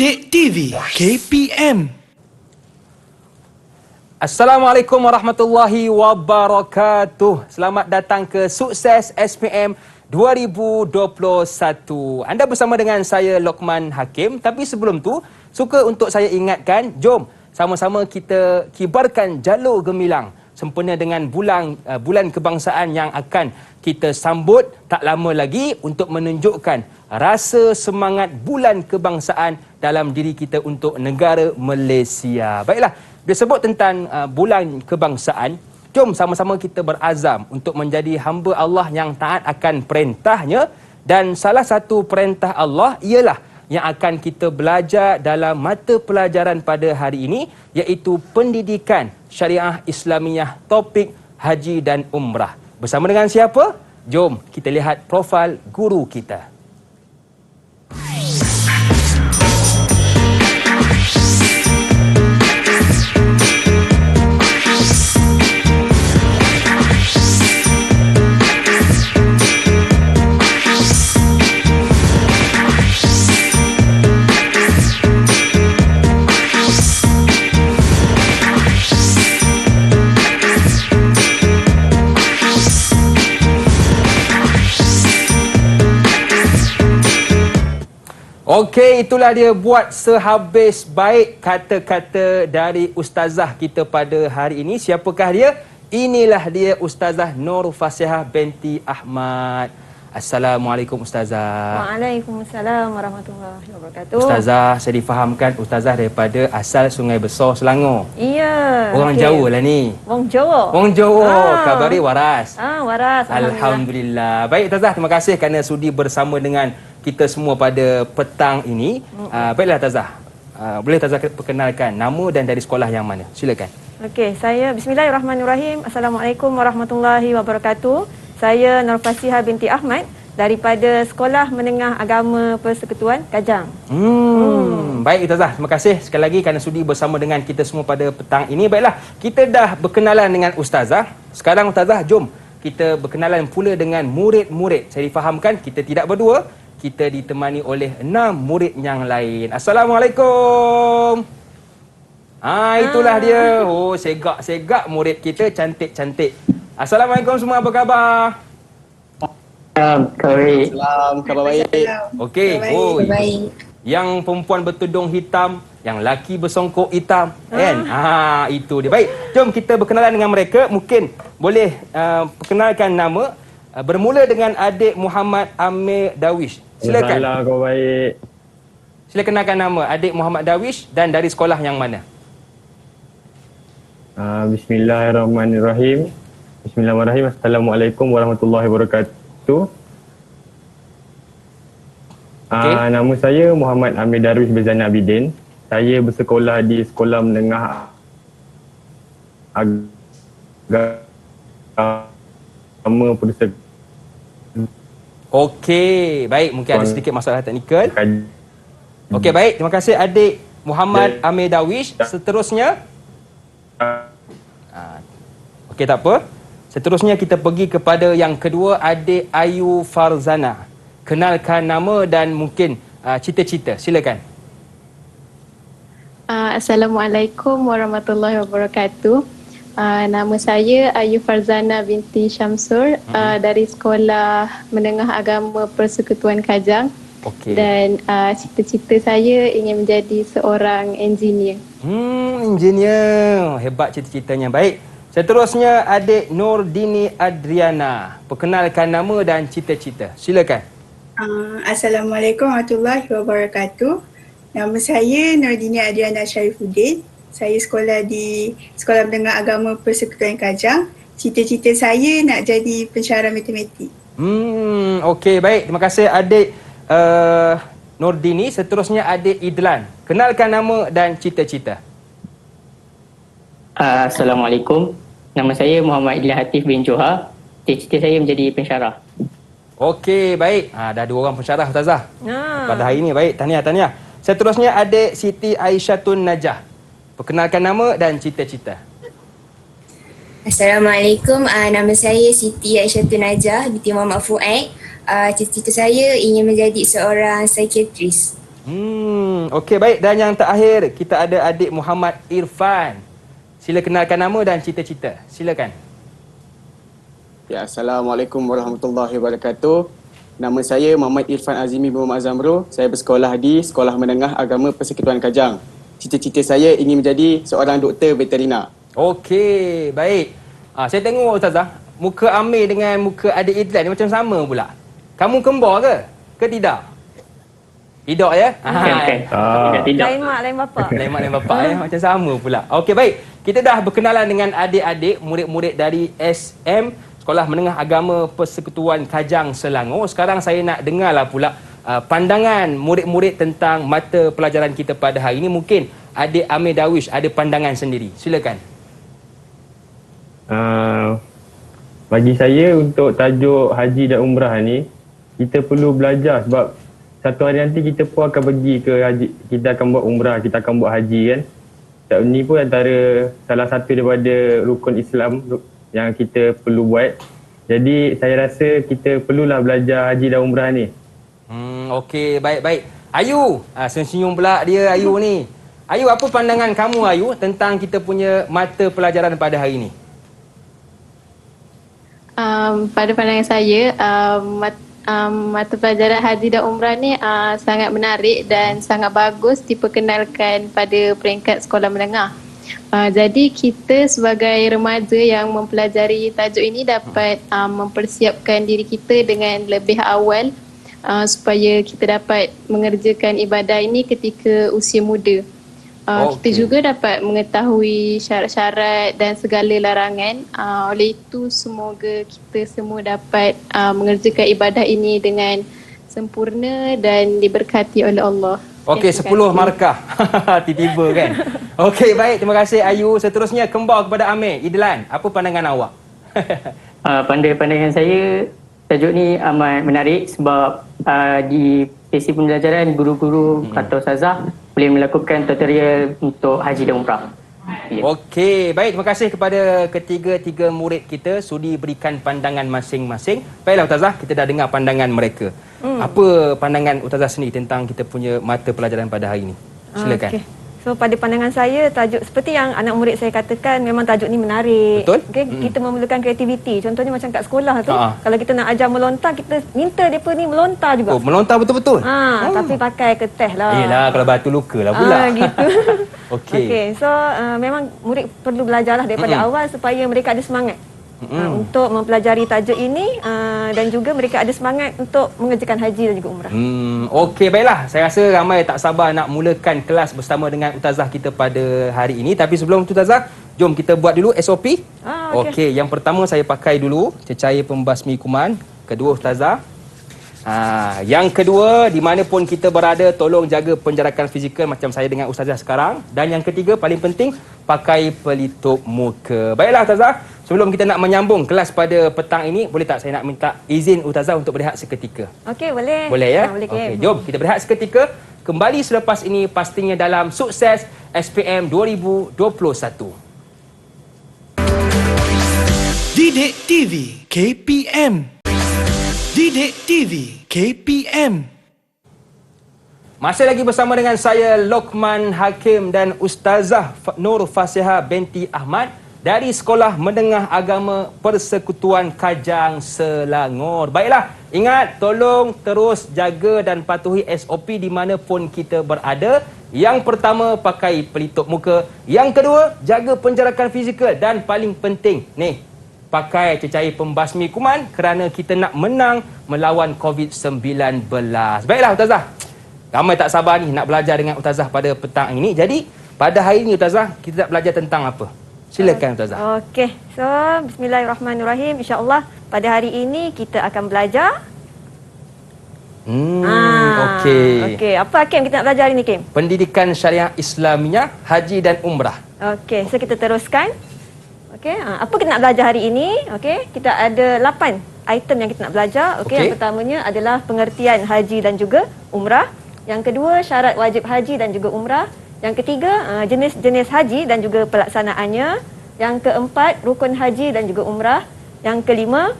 Didik TV KPM. Assalamualaikum warahmatullahi wabarakatuh. Selamat datang ke Sukses SPM 2021. Anda bersama dengan saya Lokman Hakim. Tapi sebelum tu, suka untuk saya ingatkan, jom sama-sama kita kibarkan jalur gemilang sempena dengan bulan kebangsaan yang akan kita sambut tak lama lagi untuk menunjukkan rasa semangat bulan kebangsaan dalam diri kita untuk negara Malaysia. Baiklah, dia sebut tentang bulan kebangsaan. Jom sama-sama kita berazam untuk menjadi hamba Allah yang taat akan perintahnya, dan salah satu perintah Allah ialah yang akan kita belajar dalam mata pelajaran pada hari ini, iaitu pendidikan syariah Islamiyah topik haji dan umrah. Bersama dengan siapa? Jom kita lihat profil guru kita. Okey, itulah dia buat sehabis baik kata-kata dari ustazah kita pada hari ini. Siapakah dia? Inilah dia Ustazah Nur Fasihah binti Ahmad. Assalamualaikum Ustazah. Waalaikumsalam warahmatullahi wabarakatuh. Ustazah, saya difahamkan Ustazah daripada asal Sungai Besar, Selangor. Iya. Orang Jawa lah ni. Orang Jawa. Orang Jawa. Khabari waras. Waras. Alhamdulillah. Baik Ustazah, terima kasih kerana sudi bersama dengan kita semua pada petang ini. Baiklah Ustazah, boleh Ustazah perkenalkan nama dan dari sekolah yang mana? Silakan. Okey, saya bismillahirrahmanirrahim. Assalamualaikum warahmatullahi wabarakatuh. Saya Nur Fasihah binti Ahmad daripada Sekolah Menengah Agama Persekutuan Kajang. Baik Ustazah, terima kasih sekali lagi kerana sudi bersama dengan kita semua pada petang ini. Baiklah, kita dah berkenalan dengan Ustazah. Sekarang Ustazah, jom kita berkenalan pula dengan murid-murid. Saya difahamkan kita tidak berdua, kita ditemani oleh 6 murid yang lain. Assalamualaikum. Itulah dia. Oh, segak-segak murid kita, cantik-cantik. Assalamualaikum semua, apa khabar? Salam, khabar baik. Okey. Oh, yang perempuan bertudung hitam, yang laki bersongkok hitam, kan? Itu dia. Baik, jom kita berkenalan dengan mereka. Mungkin boleh perkenalkan nama. Bermula dengan adik Muhammad Amir Darwish. Silakan. Salam, khabar baik. Sila kenalkan nama adik Muhammad Darwish dan dari sekolah yang mana? Bismillahirrahmanirrahim. Assalamualaikum warahmatullahi wabarakatuh. Nama saya Muhammad Amir Darwish Berzana Abidin. Saya bersekolah di Sekolah Menengah Agama Persekutuan. Okey, baik, mungkin ada sedikit masalah teknikal. Okey, baik, terima kasih adik Muhammad Amir Darwish. Seterusnya okey, tak apa. Seterusnya kita pergi kepada yang kedua, adik Ayu Farzana. Kenalkan nama dan mungkin cita-cita. Silakan. Assalamualaikum warahmatullahi wabarakatuh. Nama saya Ayu Farzana binti Syamsur dari Sekolah Menengah Agama Persekutuan Kajang. Okey. Dan cita-cita saya ingin menjadi seorang engineer. Engineer. Hebat cita-citanya. Baik. Seterusnya adik Nurdini Adriana. Perkenalkan nama dan cita-cita. Silakan. Assalamualaikum warahmatullahi wabarakatuh. Nama saya Nurdini Adriana Sharifuddin. Saya sekolah di Sekolah Menengah Agama Persekutuan Kajang. Cita-cita saya nak jadi pensyarah matematik. Okey, baik. Terima kasih adik Nurdini. Seterusnya adik Idlan. Kenalkan nama dan cita-cita. Assalamualaikum. Nama saya Muhammad Idlan Hatif bin Johar. Cita-cita saya menjadi pensyarah. Okey, baik. Dah 2 orang pensyarah Ustazah pada hari ini. Baik, tahniah. Seterusnya adik Siti Aisyatun Najah. Perkenalkan nama dan cita-cita. Assalamualaikum. Nama saya Siti Aisyatun Najah binti Muhammad Fuad. Cita-cita saya ingin menjadi seorang psikiatris. Okey, baik. Dan yang terakhir, kita ada adik Muhammad Irfan. Sila kenalkan nama dan cita-cita. Silakan. Ya, Assalamualaikum warahmatullahi wabarakatuh. Nama saya Muhammad Irfan Azimi bin Muhammad Zamro. Saya bersekolah di Sekolah Menengah Agama Persekutuan Kajang. Cita-cita saya ingin menjadi seorang doktor veterina. Okey, baik. Saya tengok Ustazah, muka Amir dengan muka adik Idlan ni macam sama pula. Kamu kembar ke? Ke tidak? Tidak ya? Tidak. Lain mak, lain bapa. Lain mak lain bapak ya. Macam sama pula. Okey, baik. Kita dah berkenalan dengan adik-adik, murid-murid dari SM, Sekolah Menengah Agama Persekutuan Kajang Selangor. Sekarang saya nak dengarlah pula pandangan murid-murid tentang mata pelajaran kita pada hari ini. Mungkin adik Amir Darwish ada pandangan sendiri. Silakan. Bagi saya untuk tajuk haji dan umrah ni, kita perlu belajar sebab satu hari nanti kita pun akan pergi ke haji, kita akan buat umrah, kita akan buat haji kan. Dan ini pun antara salah satu daripada rukun Islam yang kita perlu buat. Jadi saya rasa kita perlulah belajar haji dan umrah ni. Okey, baik-baik. Ayu, senyum pula dia Ayu ni. Ayu, apa pandangan kamu Ayu tentang kita punya mata pelajaran pada hari ini? Pada pandangan saya, mata pelajaran haji dan umrah ni sangat menarik dan sangat bagus diperkenalkan pada peringkat sekolah menengah. Jadi kita sebagai remaja yang mempelajari tajuk ini dapat mempersiapkan diri kita dengan lebih awal supaya kita dapat mengerjakan ibadah ini ketika usia muda. Kita juga dapat mengetahui syarat-syarat dan segala larangan. Oleh itu semoga kita semua dapat mengerjakan ibadah ini dengan sempurna dan diberkati oleh Allah. Okey, 10 markah. Tiba-tiba kan. Okey, baik. Terima kasih Ayu. Seterusnya kembang kepada Amir. Idlan, apa pandangan awak? Pandangan saya, tajuk ni amat menarik sebab di sesi pembelajaran guru-guru atau ustazah boleh melakukan tutorial untuk haji dan umrah. Okey, baik. Terima kasih kepada ketiga-tiga murid kita sudi berikan pandangan masing-masing. Baiklah Ustazah, kita dah dengar pandangan mereka. Apa pandangan Ustazah sendiri tentang kita punya mata pelajaran pada hari ini? Silakan. Okay. So pada pandangan saya, tajuk seperti yang anak murid saya katakan, memang tajuk ni menarik. Betul. Okay? Kita memerlukan kreativiti. Contohnya macam kat sekolah tu, kalau kita nak ajar melontar, kita minta mereka ni melontar juga. Oh, melontar betul-betul? Tapi pakai kertas lah. Yelah, kalau batu luka lah pula. Gitu. Okey. So memang murid perlu belajarlah daripada awal supaya mereka ada semangat untuk mempelajari tajuk ini dan juga mereka ada semangat untuk mengerjakan haji dan juga umrah. Okey, baiklah. Saya rasa ramai tak sabar nak mulakan kelas bersama dengan Ustazah kita pada hari ini. Tapi sebelum itu Ustazah, jom kita buat dulu SOP. Okey, yang pertama saya pakai dulu cecair pembasmi kuman. Kedua Ustazah. Yang kedua, di mana pun kita berada, tolong jaga penjarakan fizikal macam saya dengan Ustazah sekarang. Dan yang ketiga, paling penting, pakai pelitup muka. Baiklah Ustazah, sebelum kita nak menyambung kelas pada petang ini, boleh tak saya nak minta izin Ustazah untuk berehat seketika? Okey, boleh. Boleh ya? Boleh. Okey, jom kita berehat seketika. Kembali selepas ini pastinya dalam Sukses SPM 2021. Didik TV KPM. Didik TV KPM. Masih lagi bersama dengan saya Lokman Hakim dan Ustazah Nur Fasiha binti Ahmad dari Sekolah Menengah Agama Persekutuan Kajang Selangor. Baiklah, ingat tolong terus jaga dan patuhi SOP di mana pun kita berada. Yang pertama, pakai pelitup muka. Yang kedua, jaga penjarakan fizikal. Dan paling penting, ni, pakai cecair pembasmi kuman kerana kita nak menang melawan COVID-19. Baiklah Ustazah, ramai tak sabar ni nak belajar dengan Ustazah pada petang ini. Jadi pada hari ini Ustazah, kita nak belajar tentang apa? Silakan Ustazah. Okey, so bismillahirrahmanirrahim. InsyaAllah pada hari ini kita akan belajar Okey, apa Hakim kita nak belajar hari ini Kim? Pendidikan Syariah Islamiah, Haji dan Umrah. Okey, so kita teruskan. Okey, apa kita nak belajar hari ini? Okey, kita ada 8 item yang kita nak belajar. Okey, yang pertamanya adalah pengertian haji dan juga umrah. Yang kedua, syarat wajib haji dan juga umrah. Yang ketiga, jenis-jenis haji dan juga pelaksanaannya. Yang keempat, rukun haji dan juga umrah. Yang kelima,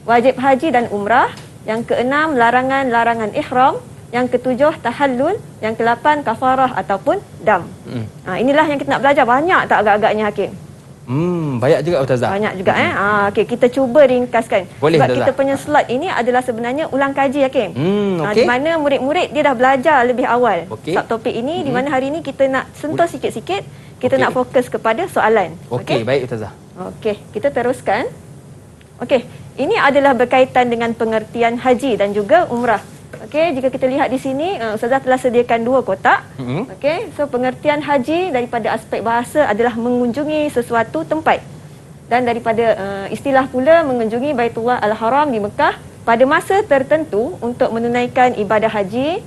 wajib haji dan umrah. Yang keenam, larangan-larangan ihram. Yang ketujuh tahallul, yang ke-8 kafarah ataupun dam. Inilah yang kita nak belajar. Banyak tak agak-agaknya Hakim? Banyak juga Ustazah. Banyak juga Okey, kita cuba ringkaskan. Boleh, Sebab Ustazah. kita punya slot ini adalah sebenarnya ulang kaji Hakim. Okey. Di mana murid-murid dia dah belajar lebih awal. Okey. Subtopik ini di mana hari ini kita nak sentuh sikit-sikit, kita Okey. nak fokus kepada soalan. Okey, baik Ustazah. Okey, kita teruskan. Okey, ini adalah berkaitan dengan pengertian haji dan juga umrah. Okey, jika kita lihat di sini, Ustazah telah sediakan 2 kotak. Okey, so pengertian haji daripada aspek bahasa adalah mengunjungi sesuatu tempat. Dan daripada istilah pula mengunjungi Baitullah Al-Haram di Mekah pada masa tertentu untuk menunaikan ibadah haji,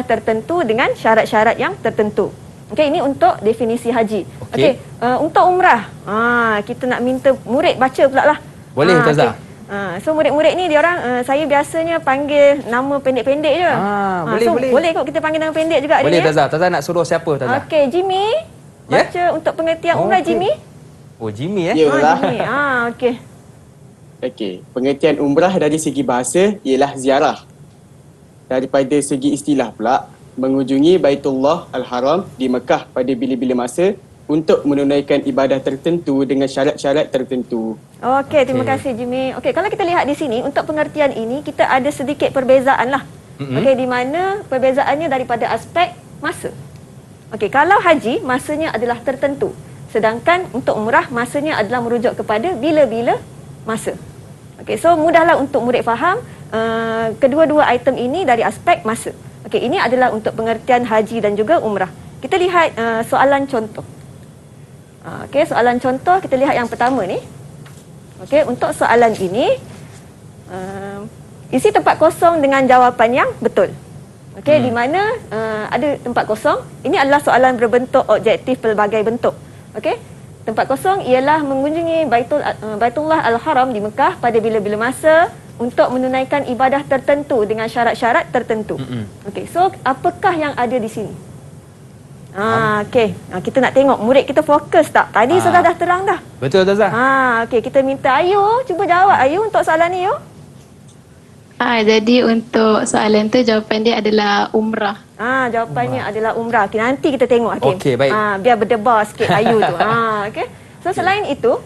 tertentu dengan syarat-syarat yang tertentu. Okey, ini untuk definisi haji. Okey, untuk umrah, kita nak minta murid baca pula lah. Boleh Ustazah. Okey. So murid-murid ni diorang saya biasanya panggil nama pendek-pendek je. Boleh. Boleh kot kita panggil nama pendek juga Boleh dia. Ustazah. Ustazah nak suruh siapa Ustazah? Okey, Jimmy. Baca untuk pengertian umrah Okey. Jimmy. Oh, Jimmy Yalah. Jimmy. Okey. Okey, pengertian umrah dari segi bahasa ialah ziarah. Daripada segi istilah pula, mengunjungi Baitullah Al-Haram di Mekah pada bila-bila masa untuk menunaikan ibadah tertentu dengan syarat-syarat tertentu. Okey, terima kasih Jimmy. Okey, kalau kita lihat di sini untuk pengertian ini kita ada sedikit perbezaan lah. Okey, di mana perbezaannya daripada aspek masa. Okey, kalau haji masanya adalah tertentu. Sedangkan untuk umrah masanya adalah merujuk kepada bila-bila masa. Okey, so mudahlah untuk murid faham kedua-dua item ini dari aspek masa. Okey, ini adalah untuk pengertian haji dan juga umrah. Kita lihat soalan contoh. Okey, soalan contoh kita lihat yang pertama ni. Okey, untuk soalan ini isi tempat kosong dengan jawapan yang betul. Okey, di mana ada tempat kosong. Ini adalah soalan berbentuk objektif pelbagai bentuk. Okey, tempat kosong ialah mengunjungi Baitullah Al-Haram di Mekah pada bila-bila masa untuk menunaikan ibadah tertentu dengan syarat-syarat tertentu. Okey, so apakah yang ada di sini? Okey, kita nak tengok murid kita fokus tak? Tadi sudah dah terang dah. Betul Ustazah. Okey, kita minta Ayu cuba jawab Ayu untuk soalan ni yuk. Jadi untuk soalan tu jawapan dia adalah umrah. Jawapannya adalah umrah. Okay, nanti kita tengok Hakim. Okey, baik. Biar berdebar sikit Ayu tu. Okey. So selain itu,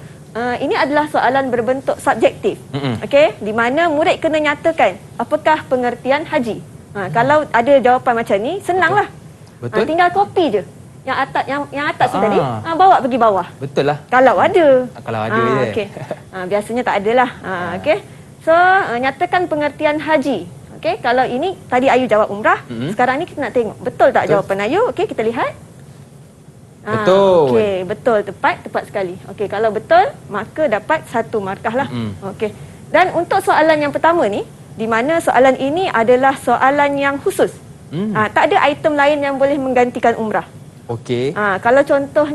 ini adalah soalan berbentuk subjektif. Okey, di mana murid kena nyatakan apakah pengertian haji. Kalau ada jawapan macam ni, senanglah. Betul. Tinggal copy je. Yang atas tu tadi, bawa pergi bawah. Betul lah. Kalau ada. Kalau ada je. Okey. Biasanya tak adalah. Okey. So, nyatakan pengertian haji. Okey, kalau ini tadi Ayu jawab umrah, sekarang ni kita nak tengok betul tak jawapan Ayu. Okey, kita lihat. Betul. Okey, betul, tepat sekali. Okey, kalau betul maka dapat 1 markah lah. Okey. Dan untuk soalan yang pertama ni, di mana soalan ini adalah soalan yang khusus. Tak ada item lain yang boleh menggantikan umrah. Okey. Kalau contoh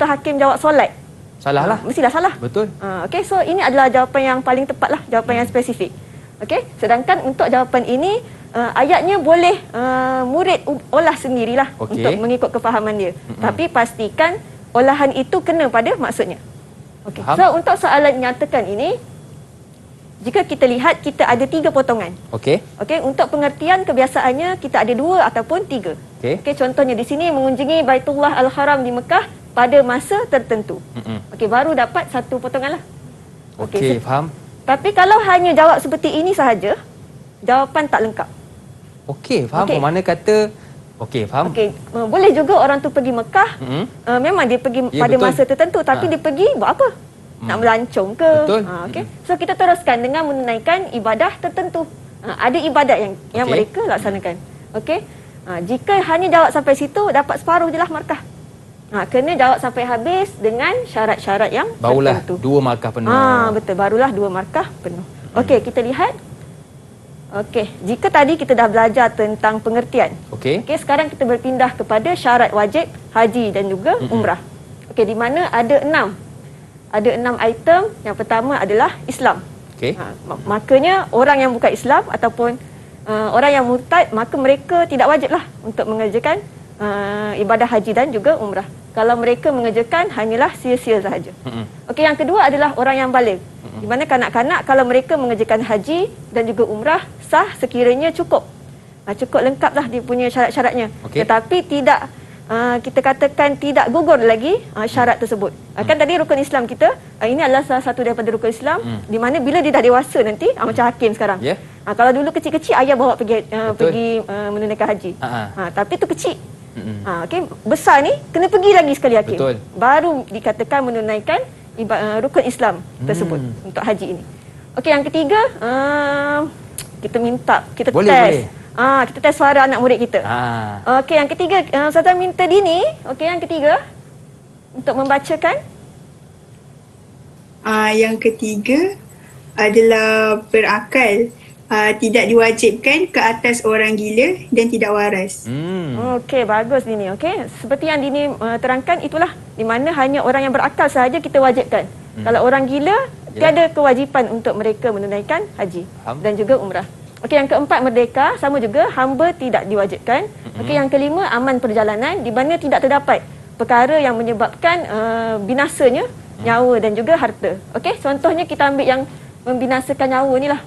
Hakim jawab solat. Salah lah. Mestilah salah. Betul. Okey, so ini adalah jawapan yang paling tepat lah, jawapan yang spesifik. Okey, sedangkan untuk jawapan ini ayatnya boleh murid olah sendirilah untuk mengikut kefahaman dia. Tapi pastikan olahan itu kena pada maksudnya. Okey. So untuk soalan nyatakan ini, jika kita lihat kita ada 3 potongan. Okey. Okey, untuk pengertian kebiasaannya kita ada 2 ataupun 3. Okey, contohnya di sini mengunjungi Baitullah Al-Haram di Mekah pada masa tertentu. Okey, baru dapat 1 potongan lah. Okey, faham. Tapi kalau hanya jawab seperti ini sahaja, jawapan tak lengkap. Okey, faham. Mana kata okey, faham. Okey, boleh juga orang tu pergi Mekah, memang dia pergi pada betul. masa tertentu, tapi dia pergi buat apa? Nak melancong ke? Betul. Okey. So kita teruskan dengan menunaikan ibadah tertentu. Ada ibadat yang mereka laksanakan. Okey. Jika hanya jawab sampai situ, dapat separuh je lah markah. Kena jawab sampai habis dengan syarat-syarat yang barulah tertentu. 2 markah penuh. Betul, barulah 2 markah penuh. Okey, kita lihat. Okey, jika tadi kita dah belajar tentang pengertian. Okey, sekarang kita berpindah kepada syarat wajib haji dan juga umrah. Okey, di mana ada 6. Ada 6 item. Yang pertama adalah Islam. Okey. Makanya orang yang bukan Islam ataupun orang yang murtad, maka mereka tidak wajiblah untuk mengerjakan ibadah haji dan juga umrah. kalau mereka mengerjakan hanyalah sia-sia sahaja. Okey, yang kedua adalah orang yang baligh. Di mana kanak-kanak kalau mereka mengerjakan haji dan juga umrah sah sekiranya cukup. Cukup lengkaplah dia punya syarat-syaratnya. Tetapi tidak kita katakan tidak gugur lagi syarat tersebut. Kan tadi rukun Islam kita, ini adalah salah satu daripada rukun Islam di mana bila dia dah dewasa nanti, macam hakim sekarang. Kalau dulu kecil-kecil ayah bawa pergi menunaikan haji. Tapi tu kecil. Okey, besar ni kena pergi lagi sekali hakim. Baru dikatakan menunaikan rukun Islam tersebut untuk haji ini. Okey, yang ketiga kita minta kita test. Kita test suara anak murid kita. Okey, yang ketiga Ustazah minta Dini, okey, yang ketiga untuk membacakan. Yang ketiga adalah berakal. Tidak diwajibkan ke atas orang gila dan tidak waras. Okey, bagus Dini. Okey, seperti yang Dini terangkan, itulah di mana hanya orang yang berakal sahaja kita wajibkan. Kalau orang gila, tiada kewajipan untuk mereka menunaikan haji dan juga umrah. Okey, yang keempat merdeka, sama juga hamba tidak diwajibkan. Okey, yang kelima aman perjalanan, di mana tidak terdapat perkara yang menyebabkan binasanya nyawa dan juga harta. Okey, contohnya kita ambil yang membinasakan nyawa ni lah.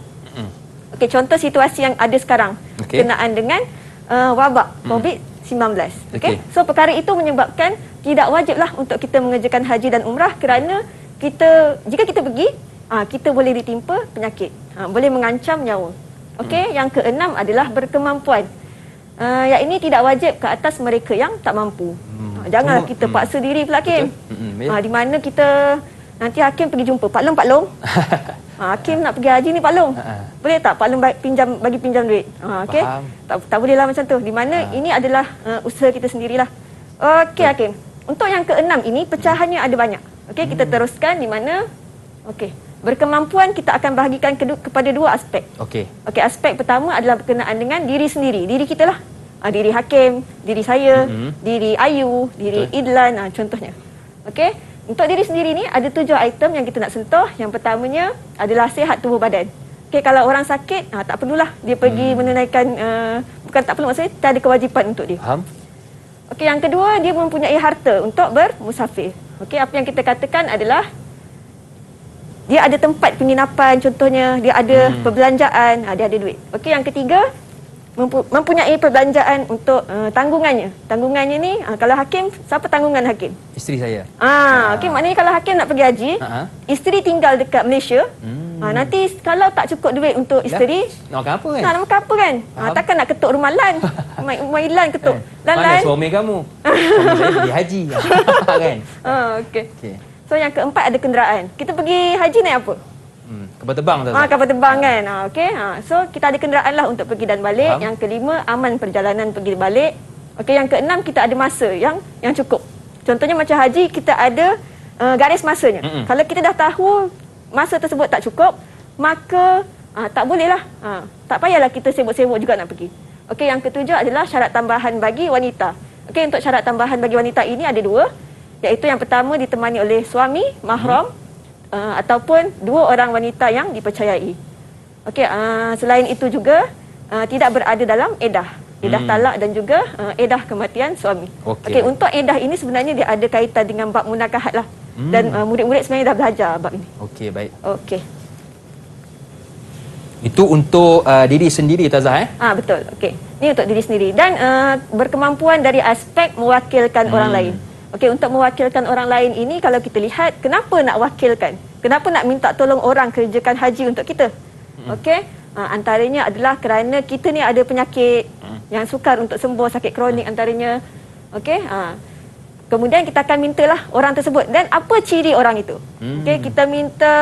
Okey, contoh situasi yang ada sekarang berkenaan dengan wabak COVID-19. Okey. So perkara itu menyebabkan tidak wajiblah untuk kita mengerjakan haji dan umrah kerana jika kita pergi, kita boleh ditimpa penyakit. Boleh mengancam nyawa. Okey, yang keenam adalah berkemampuan. Yang ini tidak wajib ke atas mereka yang tak mampu. Janganlah kita paksa diri pula hakim. Di mana kita nanti hakim pergi jumpa Pak Long. Hakim nak pergi haji ni Pak Long. Boleh tak Pak Long bagi pinjam duit? Okey. Tak boleh lah macam tu. Di mana ini adalah usaha kita sendirilah. Okey hakim. Untuk yang keenam ini pecahannya ada banyak. Okey, kita teruskan di mana berkemampuan kita akan bahagikan kepada dua aspek. Okey, aspek pertama adalah berkenaan dengan diri sendiri. Diri kita lah. Diri hakim, diri saya, diri Ayu, diri Idlan contohnya. Okey. Untuk diri sendiri ni ada 7 item yang kita nak sentuh. Yang pertamanya adalah sihat tubuh badan. Okey, kalau orang sakit, tak perlulah dia pergi menunaikan, bukan tak perlu, maksudnya tak ada kewajipan untuk dia. Okey, yang kedua dia mempunyai harta untuk bermusafir. Okey, apa yang kita katakan adalah dia ada tempat penginapan contohnya, dia ada perbelanjaan, dia ada duit. Okey, yang ketiga mempunyai perbelanjaan untuk tanggungannya. Tanggungannya ni kalau hakim, siapa tanggungan hakim? Isteri saya. Okey, maknanya kalau hakim nak pergi haji, isteri tinggal dekat Malaysia. Nanti kalau tak cukup duit untuk isteri, nak makan apa kan? Nak makan apa kan? Takkan nak ketuk rumah Lan. Rumah Lan ketuk. Mana suami kamu? Suami saya pergi haji. Kan? Okey. So yang keempat ada kenderaan. Kita pergi haji naik apa? Kapal terbang tu. Kapal terbang kan. Okey. So kita ada kenderaan lah untuk pergi dan balik. Yang kelima aman perjalanan pergi balik. Okey, yang keenam kita ada masa yang cukup. Contohnya macam haji kita ada garis masanya. Kalau kita dah tahu masa tersebut tak cukup, maka tak bolehlah. Tak payahlah kita sibuk-sibuk juga nak pergi. Okey, yang ketujuh adalah syarat tambahan bagi wanita. Okey, untuk syarat tambahan bagi wanita ini ada 2, iaitu yang pertama ditemani oleh suami mahram ataupun 2 orang wanita yang dipercayai. Okey, selain itu juga tidak berada dalam edah talak dan juga edah kematian suami. Okey, untuk edah ini sebenarnya dia ada kaitan dengan bab munakahat lah. Dan murid-murid sebenarnya dah belajar bab ini. Okey, baik. Okey. Itu untuk diri sendiri Ustazah betul. Okey. Ini untuk diri sendiri dan berkemampuan dari aspek mewakilkan orang lain. Okey, untuk mewakilkan orang lain ini kalau kita lihat kenapa nak wakilkan? Kenapa nak minta tolong orang kerjakan haji untuk kita? Okey, antaranya adalah kerana kita ni ada penyakit yang sukar untuk sembuh, sakit kronik antaranya. Okey, kemudian kita akan mintalah orang tersebut. Dan apa ciri orang itu? Okey, kita minta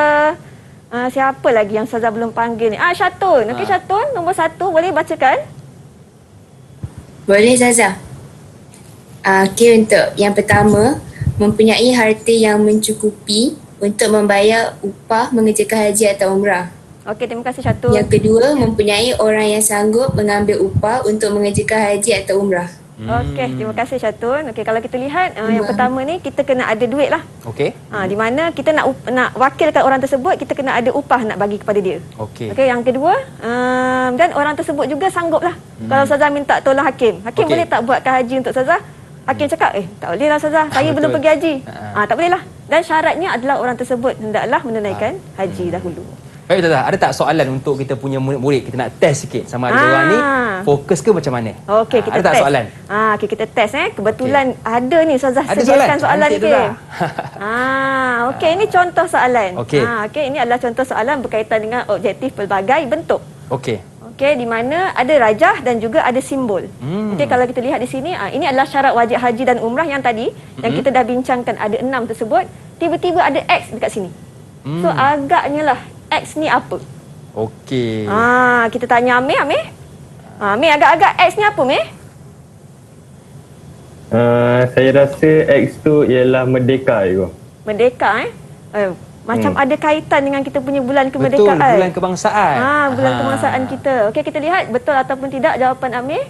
siapa lagi yang Ustazah belum panggil ni? Syatun. Okey, Syatun nombor 1 boleh bacakan? Boleh Ustazah. Okey, untuk yang pertama, mempunyai harta yang mencukupi untuk membayar upah mengerjakan haji atau umrah. Okey, terima kasih Syatun. Yang kedua, mempunyai orang yang sanggup mengambil upah untuk mengerjakan haji atau umrah. Okey, terima kasih Syatun. Okey, kalau kita lihat yang pertama ni kita kena ada duit lah. Okey. Di mana kita nak wakilkan orang tersebut, kita kena ada upah nak bagi kepada dia. Okey. Okey, yang kedua, dan orang tersebut juga sanggup lah. Kalau Ustazah minta tolong hakim boleh tak buatkan haji untuk Ustazah? Hakim cakap, tak boleh lah Ustazah, saya belum pergi haji. Tak boleh lah. Dan syaratnya adalah orang tersebut hendaklah menunaikan haji dahulu. Baik Ustazah, ada tak soalan untuk kita punya murid-murid? Kita nak test sikit sama ada orang ni fokus ke macam mana? Okey, kita ada tak test. soalan? Okey, kita test Kebetulan ada ni Ustazah Ada sediakan soalan Cantik ni. tu dah. Okey, ini contoh soalan. Okey. Okey, ini adalah contoh soalan berkaitan dengan objektif pelbagai bentuk. Okey. Okey, di mana ada rajah dan juga ada simbol. Okey, kalau kita lihat di sini, ini adalah syarat wajib haji dan umrah yang tadi yang kita dah bincangkan, ada 6 tersebut. Tiba-tiba ada X dekat sini. So agaknya lah X ni apa? Okey. Kita tanya Amir. Amir, agak-agak X ni apa, Amir? Saya rasa X tu ialah merdeka juga. Merdeka macam ada kaitan dengan kita punya bulan Betul, kemerdekaan. bulan kebangsaan. Bulan kebangsaan kita. Okey, kita lihat betul ataupun tidak jawapan Amir.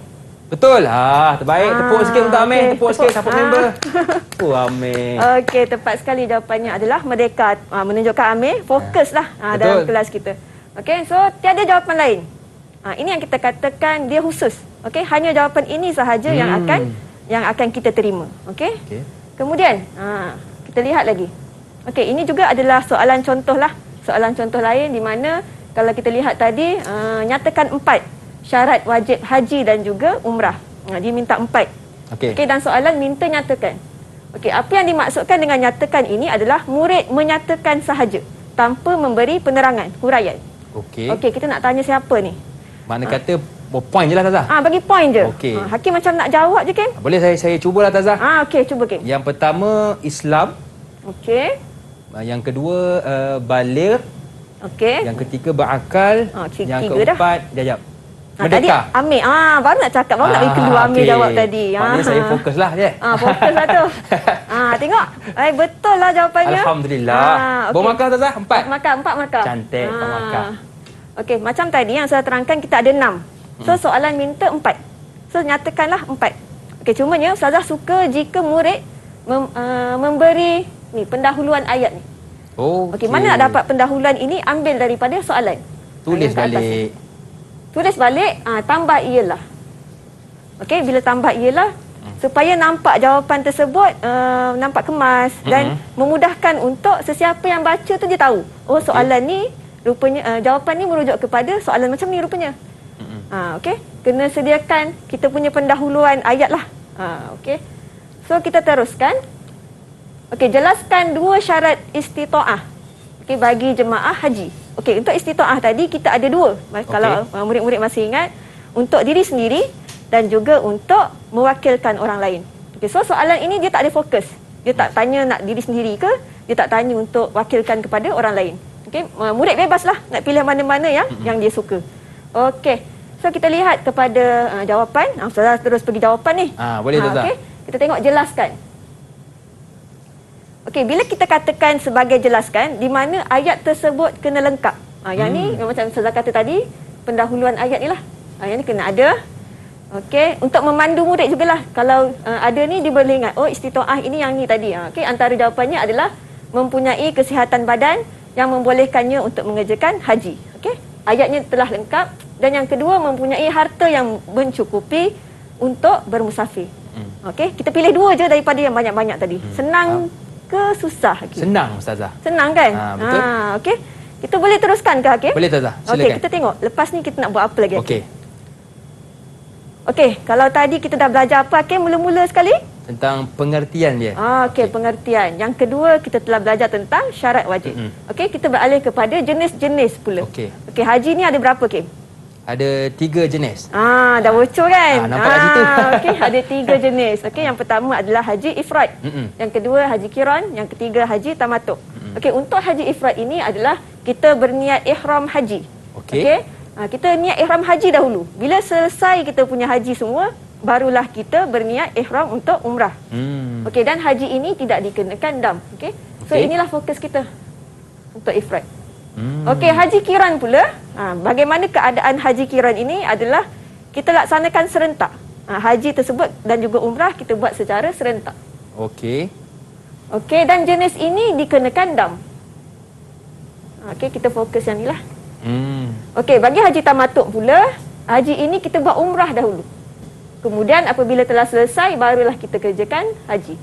Betul. Terbaik. Tepuk sikit untuk Amir. okey, Tepuk sikit support member. Amir. Okey, tepat sekali jawapannya adalah merdeka. Menunjukkan Amir fokuslah dalam kelas kita. Okey, so tiada jawapan lain. Ini yang kita katakan dia khusus. Okey, hanya jawapan ini sahaja yang akan kita terima. Okey? Kemudian, kita lihat lagi. Okey, ini juga adalah soalan contoh lah. Soalan contoh lain di mana kalau kita lihat tadi, nyatakan 4 syarat wajib haji dan juga umrah. Dia minta 4. Okey, dan soalan minta nyatakan. Okey, apa yang dimaksudkan dengan nyatakan ini adalah murid menyatakan sahaja tanpa memberi penerangan, huraian. Okey, kita nak tanya siapa ni? Mana kata point je lah Tazah. Bagi point je. Okey. Hakim macam nak jawab je, Kim. Boleh saya cubalah Tazah. Okey, cuba, Kim. Yang pertama Islam. Okey. Yang kedua baligh. Okey. Yang ketiga berakal. Yang keempat jajab. Tadi Merdeka. Amir. Baru nak cakap, baru nak bagi kedua Amir jawab tadi. Maknanya saya fokuslah je. Fokuslah tu. Tengok. Betul lah jawapannya. Alhamdulillah. Berapa markah Tazah? 4. 4 markah. Cantik, 4 markah. Okey, macam tadi yang saya terangkan kita ada 6. So soalan minta 4. So nyatakanlah 4. Okey, cumanya Ustazah suka jika murid memberi ni pendahuluan ayat ni. Okey, mana nak dapat pendahuluan ini? Ambil daripada soalan. Tulis balik. Tulis balik, tambah ialah. Okey, bila tambah ialah supaya nampak jawapan tersebut nampak kemas dan memudahkan untuk sesiapa yang baca tu dia tahu. Soalan ni rupanya jawapan ni merujuk kepada soalan macam ni rupanya. Okey, kena sediakan kita punya pendahuluan ayat lah. Okey. So kita teruskan. Okey, jelaskan 2 syarat istitaah. Okey, bagi jemaah haji. Okey, untuk istitaah tadi kita ada 2. Kalau murid-murid masih ingat, untuk diri sendiri dan juga untuk mewakilkan orang lain. Okey, so soalan ini dia tak ada fokus. Dia tak tanya nak diri sendiri ke, dia tak tanya untuk wakilkan kepada orang lain. Okey, murid bebaslah nak pilih mana-mana yang dia suka. Okey. So kita lihat kepada jawapan. Ustazah terus pergi jawapan ni. Boleh Ustazah. Okey, kita tengok jelaskan. Okey, bila kita katakan sebagai jelaskan, di mana ayat tersebut kena lengkap. Yang ni macam Ustazah kata tadi, pendahuluan ayat ni lah. Yang ni kena ada. Okey, untuk memandu murid jugalah. Kalau ada ni dia boleh ingat, istitaah ini yang ni tadi. Okey, antara jawapannya adalah mempunyai kesihatan badan yang membolehkannya untuk mengerjakan haji. Okey, ayatnya telah lengkap. Dan yang kedua, mempunyai harta yang mencukupi untuk bermusafir. Okey, kita pilih 2 je daripada yang banyak-banyak tadi. Senang ke susah, Hakim? Senang Ustazah. Senang kan? Betul. Okey. Kita boleh teruskan ke, Hakim? Boleh Ustazah, silakan. Okey, kita tengok. Lepas ni kita nak buat apa lagi, Hakim? Okey. Okey, kalau tadi kita dah belajar apa, Hakim, mula-mula sekali? Tentang pengertian dia. Okey, pengertian. Yang kedua, kita telah belajar tentang syarat wajib. Okey, kita beralih kepada jenis-jenis pula. Okey. Okey, haji ni ada berapa, Hakim? Ada 3 jenis. Dah bocor kan? Nampak kat situ. Okey, ada 3 jenis. Okey, yang pertama adalah haji ifrad. Yang kedua haji qiran, yang ketiga haji tamattu. Okey, untuk haji ifrad ini adalah kita berniat ihram haji. Okey. Kita niat ihram haji dahulu. Bila selesai kita punya haji semua, barulah kita berniat ihram untuk umrah. Okey, dan haji ini tidak dikenakan dam. Okey. So inilah fokus kita untuk ifrad. Okey, haji qiran pula. Bagaimana keadaan haji qiran ini adalah kita laksanakan serentak. Haji tersebut dan juga umrah kita buat secara serentak. Okey. Okey, dan jenis ini dikenakan dam. Okey, kita fokus yang ni lah. Okey, bagi haji tamattu pula, haji ini kita buat umrah dahulu. Kemudian apabila telah selesai, barulah kita kerjakan haji.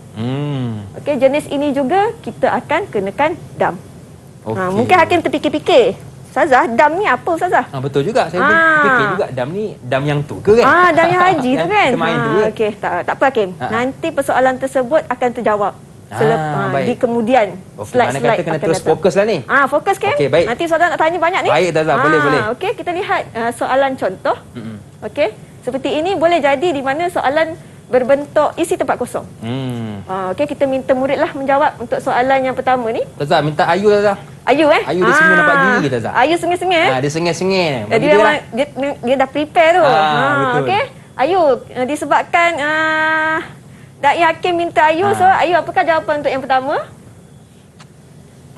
Okey, jenis ini juga kita akan kenakan dam. Mungkin Hakim terfikir-fikir, Ustazah, dam ni apa Ustazah? Betul juga. Saya fikir juga dam ni dam yang tu ke kan? Dam yang haji tu kan? Kita main tu ke? Okey, tak apa Hakim. Nanti persoalan tersebut akan terjawab di kemudian slide-slide Mana kata kena terus datang. fokus lah ni. Fokus ke? Okey, baik. Nanti Ustazah nak tanya banyak ni. Baik Ustazah, boleh. Okey, kita lihat soalan contoh. Okey, seperti ini boleh jadi di mana soalan berbentuk isi tempat kosong. Okey, kita minta muridlah menjawab untuk soalan yang pertama ni. Ustazah, minta Ayu Ustazah. Ayu Ayu dia sengih nampak diri Ustazah. Ayu sengih-sengih Dia sengih-sengih. Jadi dia dah prepare tu. Betul. Okey. Ayu, disebabkan Dai Hakim minta Ayu, so Ayu apakah jawapan untuk yang pertama?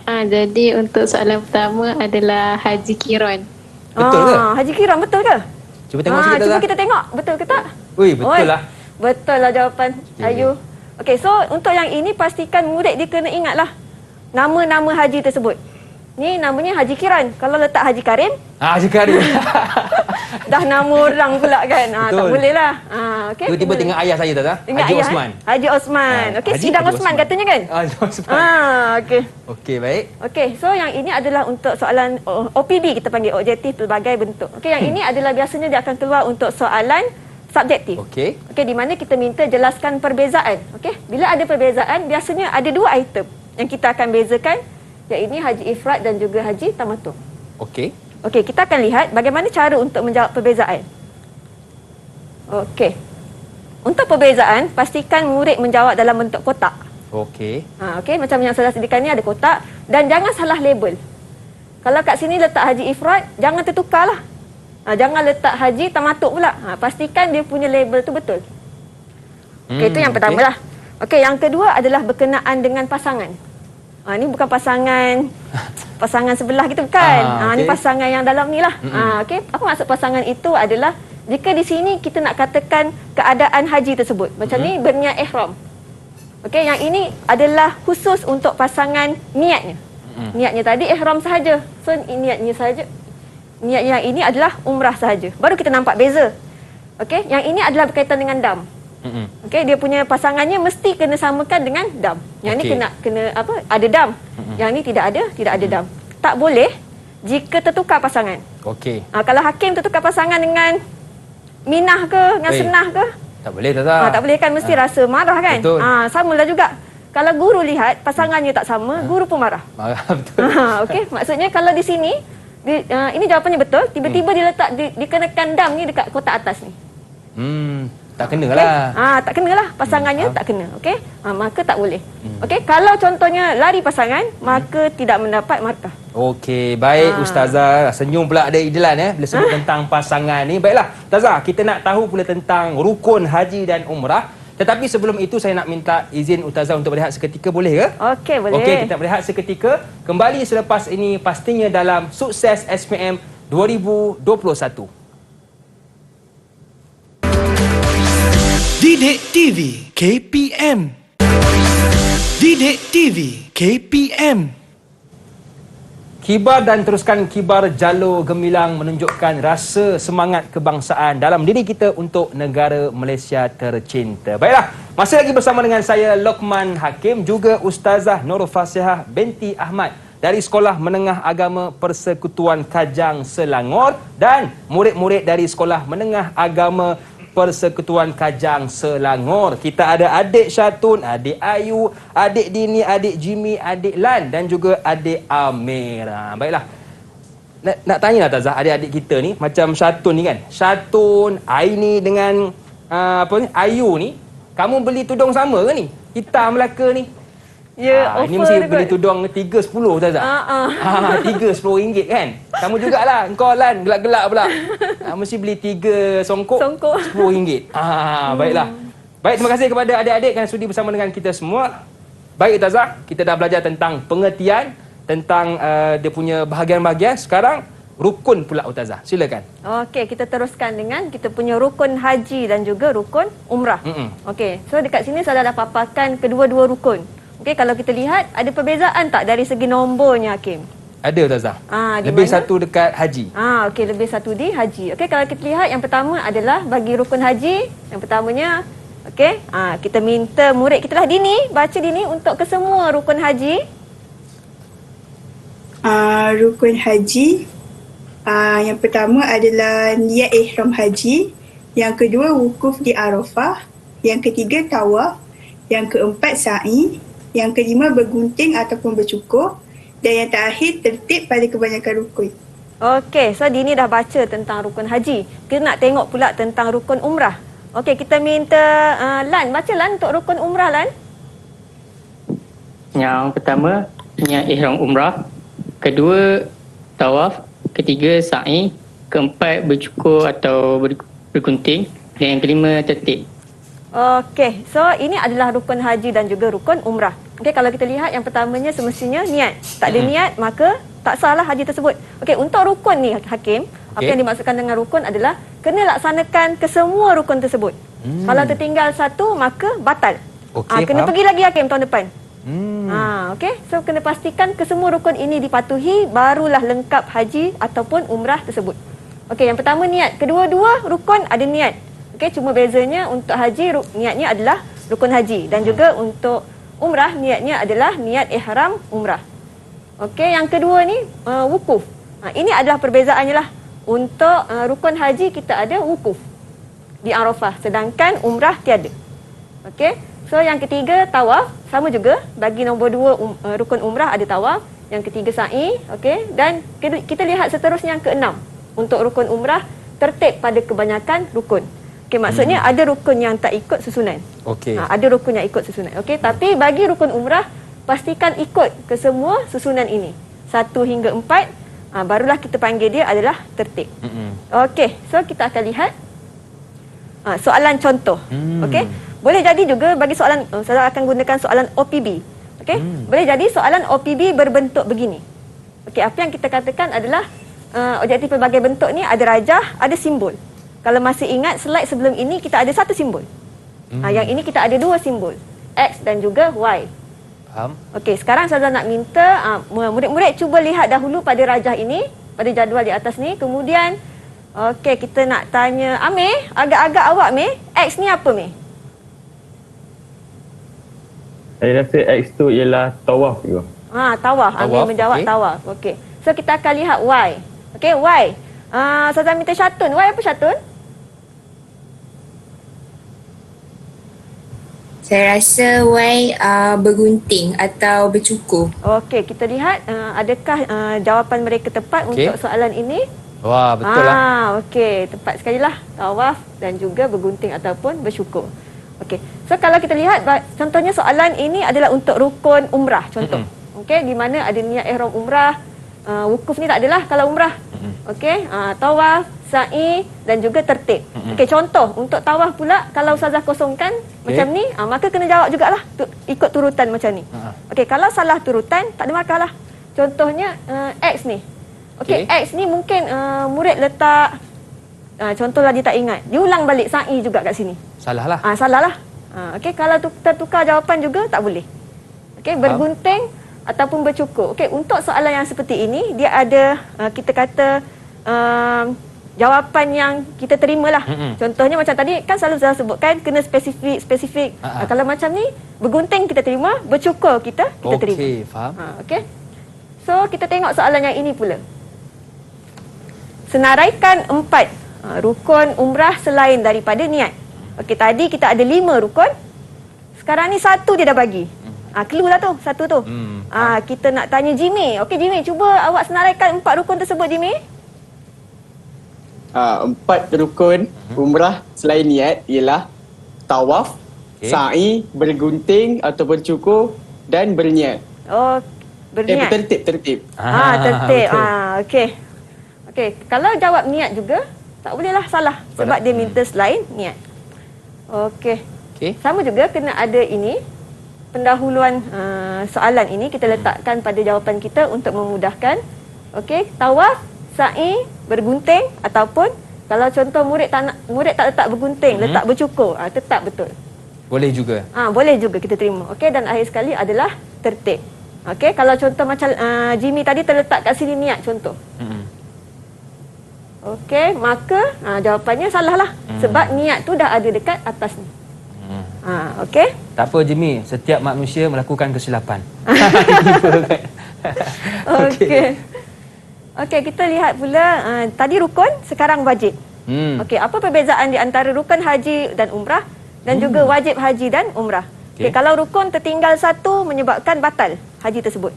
Jadi untuk soalan pertama adalah Haji Kiron. Betul ke? Haji Kiron betul ke? Cuba tengok sikit Cuba Ustazah. kita tengok, betul ke tak? Betul lah. Betul lah jawapan Ayu. Okey, so untuk yang ini pastikan murid dia kena ingatlah nama-nama haji tersebut. Ni namanya Haji Kiran. Kalau letak Haji Karim, Haji Karim. dah nama orang pula kan. Tak boleh lah. Okey. Tiba-tiba tengok ayah saya Ustazah. Ingat Haji ayah, Osman. Haji Osman. Okey, Haji Sidang Haji Osman katanya kan? Haji Osman. Okey. Okey, baik. Okey, so yang ini adalah untuk soalan OPB, kita panggil objektif pelbagai bentuk. Okey, yang ini adalah biasanya dia akan keluar untuk soalan subjektif. Okey. Okey, di mana kita minta jelaskan perbezaan. Okey, bila ada perbezaan, biasanya ada dua item yang kita akan bezakan, iaitu Haji Ifrad dan juga Haji Tamatuk. Okey. Okey, kita akan lihat bagaimana cara untuk menjawab perbezaan. Okey. Untuk perbezaan, pastikan murid menjawab dalam bentuk kotak. Okey. Okey, macam yang saya sediakan ni ada kotak, dan jangan salah label. Kalau kat sini letak Haji Ifrad, jangan tertukarlah. Jangan letak Haji Tamatuk pula. Pastikan dia punya label tu betul. Okey, itu yang pertama lah. Okey, yang kedua adalah berkenaan dengan pasangan. Ni bukan pasangan sebelah kita bukan. Ni pasangan yang dalam ni lah. Okey, apa maksud pasangan itu adalah jika di sini kita nak katakan keadaan haji tersebut. Macam ni berniat ihram. Okey, yang ini adalah khusus untuk pasangan niatnya. Niatnya tadi ihram sahaja. So niatnya sahaja. Niat yang ini adalah umrah sahaja. Baru kita nampak beza. Okey, yang ini adalah berkaitan dengan dam. Okey, dia punya pasangannya mesti kena samakan dengan dam. Yang ni kena apa? Ada dam. Yang ni tidak ada dam. Tak boleh jika tertukar pasangan. Okey. Kalau Hakim tertukar pasangan dengan Minah ke, dengan Senah ke? Tak boleh Ustazah. Tak boleh kan, mesti rasa marah kan? Betul. Samalah juga. Kalau guru lihat pasangannya tak sama, guru pun marah. Marah betul. Okey, maksudnya kalau di sini ini jawapannya betul, tiba-tiba dia letak dikenakan dam ni dekat kotak atas ni. Tak kenalah. Tak kenalah, pasangannya tak kena. Okey? Maka tak boleh. Okey, kalau contohnya lari pasangan, maka tidak mendapat markah. Okey, baik Ustazah. Senyum pula ada Idlan bila sebut tentang pasangan ni. Baiklah, Ustazah, kita nak tahu pula tentang rukun haji dan umrah. Tetapi sebelum itu saya nak minta izin Ustazah untuk berehat seketika, boleh ke? Okey, boleh. Okey, kita berehat seketika. Kembali selepas ini pastinya dalam Sukses SPM 2021. Didik TV KPM. Didik TV KPM. Kibar dan teruskan kibar jalur gemilang menunjukkan rasa semangat kebangsaan dalam diri kita untuk negara Malaysia tercinta. Baiklah, masih lagi bersama dengan saya Lokman Hakim, juga Ustazah Nurul Fasihah binti Ahmad dari Sekolah Menengah Agama Persekutuan Kajang Selangor dan murid-murid dari Sekolah Menengah Agama Persekutuan Kajang Selangor. Kita ada adik Syatun, adik Ayu, adik Dini, adik Jimmy, adik Lan dan juga adik Amir. Baiklah. Nak tanya lah Tazah, adik-adik kita ni macam Syatun ni kan. Syatun, Aini dengan Ayu ni, kamu beli tudung sama ke ni? Hitam Melaka ni. Ya, ini mesti beli tudung 3-10 Tazah. 3-10 ringgit kan? Kamu jugalah, engkau Lan gelak-gelak pula. Mesti beli 3 songkok 10 ringgit. Baiklah. Baik, terima kasih kepada adik-adik kerana sudi bersama dengan kita semua. Baik Tazah, kita dah belajar tentang pengertian, tentang dia punya bahagian-bahagian. Sekarang rukun pula Ustazah. Silakan. Okey, kita teruskan dengan kita punya rukun haji dan juga rukun umrah. Okey, so dekat sini saya dah paparkan kedua-dua rukun. Okey, kalau kita lihat ada perbezaan tak dari segi nombornya Hakim? Ada Ustazah. Di Lebih mana? satu dekat haji. Okey, lebih satu di haji. Okey, kalau kita lihat yang pertama adalah bagi rukun haji, yang pertamanya okey, kita minta murid kita lah Dini, baca Dini untuk kesemua rukun haji. Rukun haji, yang pertama adalah niat ihram haji, yang kedua wukuf di Arafah, yang ketiga tawaf, yang keempat sa'i, yang kelima bergunting ataupun bercukur, dan yang terakhir tertib pada kebanyakan rukun. Okey, so Dini dah baca tentang rukun haji. Kita nak tengok pula tentang rukun umrah. Okey, kita minta Lan, baca Lan untuk rukun umrah Lan. Yang pertama, niat ihram umrah. Kedua, tawaf. Ketiga, sa'i. Keempat, bercukur atau bergunting. Dan yang kelima, tertib. Okey, so ini adalah rukun haji dan juga rukun umrah. Okey, kalau kita lihat yang pertamanya semestinya niat. Tak ada niat, maka tak sahlah haji tersebut. Okey, untuk rukun ni Hakim, apa yang dimaksudkan dengan rukun adalah kena laksanakan kesemua rukun tersebut. Kalau tertinggal satu, maka batal. Kena pergi lagi Hakim tahun depan. Okey, so kena pastikan kesemua rukun ini dipatuhi, barulah lengkap haji ataupun umrah tersebut. Okey, yang pertama niat. Kedua-dua rukun ada niat. Okey, cuma bezanya untuk haji niatnya adalah rukun haji dan juga untuk umrah niatnya adalah niat ihram umrah. Okey, yang kedua ni wukuf. Ini adalah perbezaannya lah. Untuk rukun haji kita ada wukuf di Arafah, sedangkan umrah tiada. Okey, so yang ketiga tawaf, sama juga bagi nombor 2 rukun umrah ada tawaf, yang ketiga sa'i, okey, dan kita lihat seterusnya yang keenam. Untuk rukun umrah tertib pada kebanyakan rukun. Okey, maksudnya ada rukun yang tak ikut susunan. Okey. Ada rukun yang ikut susunan. Okey, tapi bagi rukun umrah pastikan ikut ke semua susunan ini. 1 hingga 4, barulah kita panggil dia adalah tertib. Okey, so kita akan lihat soalan contoh. Okey. Boleh jadi juga bagi soalan saya akan gunakan soalan OPB. Okey. Boleh jadi soalan OPB berbentuk begini. Okey, apa yang kita katakan adalah objektif pelbagai bentuk ni ada rajah, ada simbol. Kalau masih ingat slide sebelum ini kita ada satu simbol. Yang ini kita ada 2 simbol, X dan juga Y. Faham? Okey, sekarang saya nak minta murid-murid cuba lihat dahulu pada rajah ini, pada jadual di atas ni. Kemudian okey, kita nak tanya Amir, agak-agak awak Amir, X ni apa Amir? Saya rasa X tu ialah tawaf juga. Tawaf. Amir menjawab okey. tawaf. Okey. So kita akan lihat Y. Okey, Y. Saya minta Syatun. Y apa Syatun? Saya rasa Y bergunting atau bercukur. Okey, kita lihat adakah jawapan mereka tepat untuk soalan ini? Wah, betul lah. Okey, tepat sekali lah. Tawaf dan juga bergunting ataupun bersyukur. Okey, so kalau kita lihat contohnya soalan ini adalah untuk rukun umrah contoh. Okey, di mana ada niat ihram umrah, wukuf ni tak adalah kalau umrah. Okey, tawaf, sa'i dan juga tertib. Okey, contoh untuk tawaf pula kalau ustazah kosongkan macam ni, maka kena jawab jugalah ikut turutan macam ni. Okey, kalau salah turutan tak ada masalah. Contohnya X ni. Okey, X ni mungkin murid letak contohlah dia tak ingat. Dia ulang balik sa'i juga kat sini. Salah lah. Salah lah. Okey, kalau tertukar jawapan juga tak boleh. Okey, bergunting ataupun bercukur. Okey, untuk soalan yang seperti ini dia ada kita kata jawapan yang kita terimalah. Contohnya macam tadi kan selalu saya sebutkan kena spesifik. Kalau macam ni bergunting kita terima, bercukur kita terima. Okey, faham. Okey. So kita tengok soalan yang ini pula. Senaraikan 4 rukun umrah selain daripada niat. Okey, tadi kita ada 5 rukun. Sekarang ni 1 dia dah bagi. Clue lah tu, 1 tu. Kita nak tanya Jimmy. Okey Jimmy, cuba awak senaraikan 4 rukun tersebut Jimmy. 4 rukun umrah selain niat ialah tawaf, sa'i, bergunting ataupun cukur dan berniat. Berniat. Tertib. Tertib. Okey. Okey, kalau jawab niat juga tak bolehlah salah sebab dia minta selain niat. Okey. Sama juga kena ada ini pendahuluan soalan ini kita letakkan pada jawapan kita untuk memudahkan. Okey, tawaf, sa'i, bergunting ataupun kalau contoh murid tak letak bergunting, letak bercukur, tetap betul. Boleh juga. Boleh juga kita terima. Okey, dan akhir sekali adalah tertib. Okey, kalau contoh macam Jimmy tadi terletak kat sini niat contoh. Okey, maka jawapannya salah lah. Sebab niat tu dah ada dekat atas ni. Okey. Tak apa Jimmy, setiap manusia melakukan kesilapan. Okey. Okey, kita lihat pula tadi rukun, sekarang wajib. Okey, apa perbezaan di antara rukun haji dan umrah dan juga wajib haji dan umrah? Okey, kalau rukun tertinggal satu menyebabkan batal haji tersebut.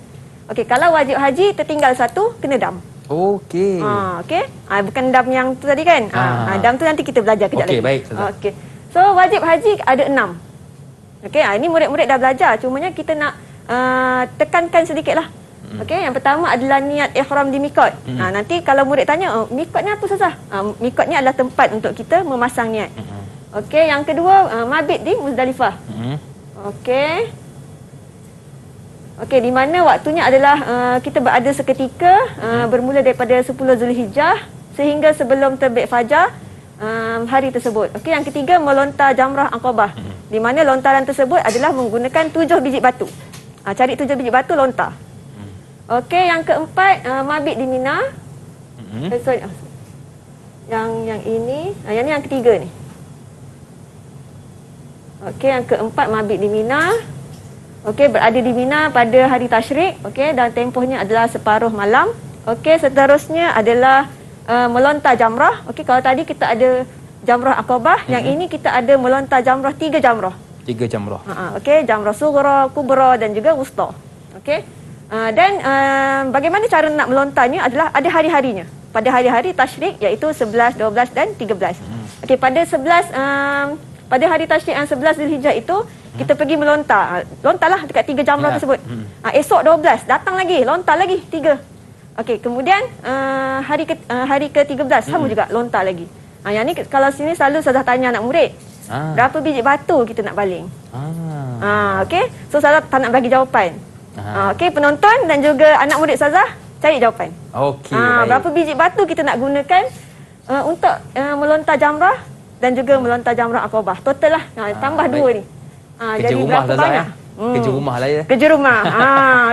Okey, kalau wajib haji tertinggal satu kena dam. Okey. Okey. Bukan dam yang tu tadi kan? Dam tu nanti kita belajar kejap lagi. Okey, baik. Okey. So wajib haji ada 6. Okey, ini murid-murid dah belajar. Cumanya kita nak tekankan sedikitlah. Okey, yang pertama adalah niat ihram di mikot. Nanti kalau murid tanya, mikot ni apa Ustazah? Mikot ni adalah tempat untuk kita memasang niat. Okey, yang kedua mabit di Muzdalifah. Okey. Okey, di mana waktunya adalah kita berada seketika bermula daripada 10 Zulhijjah sehingga sebelum terbit fajar hari tersebut. Okey, yang ketiga melontar jamrah Aqabah. Di mana lontaran tersebut adalah menggunakan 7 biji batu. Cari 7 biji batu lontar. Okey, yang keempat mabit di Mina. Sorry. Yang ini, yang ni yang ketiga ni. Okey, yang keempat mabit di Mina. Okey, berada di Mina pada hari tasyrik. Okey, dan tempohnya adalah separuh malam. Okey, seterusnya adalah melontar jamrah. Okey, kalau tadi kita ada jamrah Aqabah, yang ini kita ada melontar jamrah 3 jamrah. 3 jamrah. Okey, jamrah sughra, kubra dan juga wusta. Okey. Dan bagaimana cara nak melontarnya adalah ada hari-harinya. Pada hari-hari tasyrik iaitu 11, 12 dan 13. Okey, pada 11 pada hari tasyrik yang 11 Zulhijjah itu kita pergi melontar. Lontarlah dekat 3 jamrah tersebut. Esok 12 datang lagi, lontar lagi 3. Okey, kemudian hari ke-13 sama juga lontar lagi. Yang ni kalau sini selalu Ustazah tanya anak murid. Berapa biji batu kita nak baling? Okey. So Ustazah tak nak bagi jawapan. Okey, penonton dan juga anak murid Ustazah cari jawapan. Okey. Berapa biji batu kita nak gunakan untuk melontar jamrah dan juga melontar jamrah Aqabah. Total lah. Tambah baik. 2 ni. Kerja jadi rumah berapa banyak? Kerja rumah lah ya. Kerja rumah.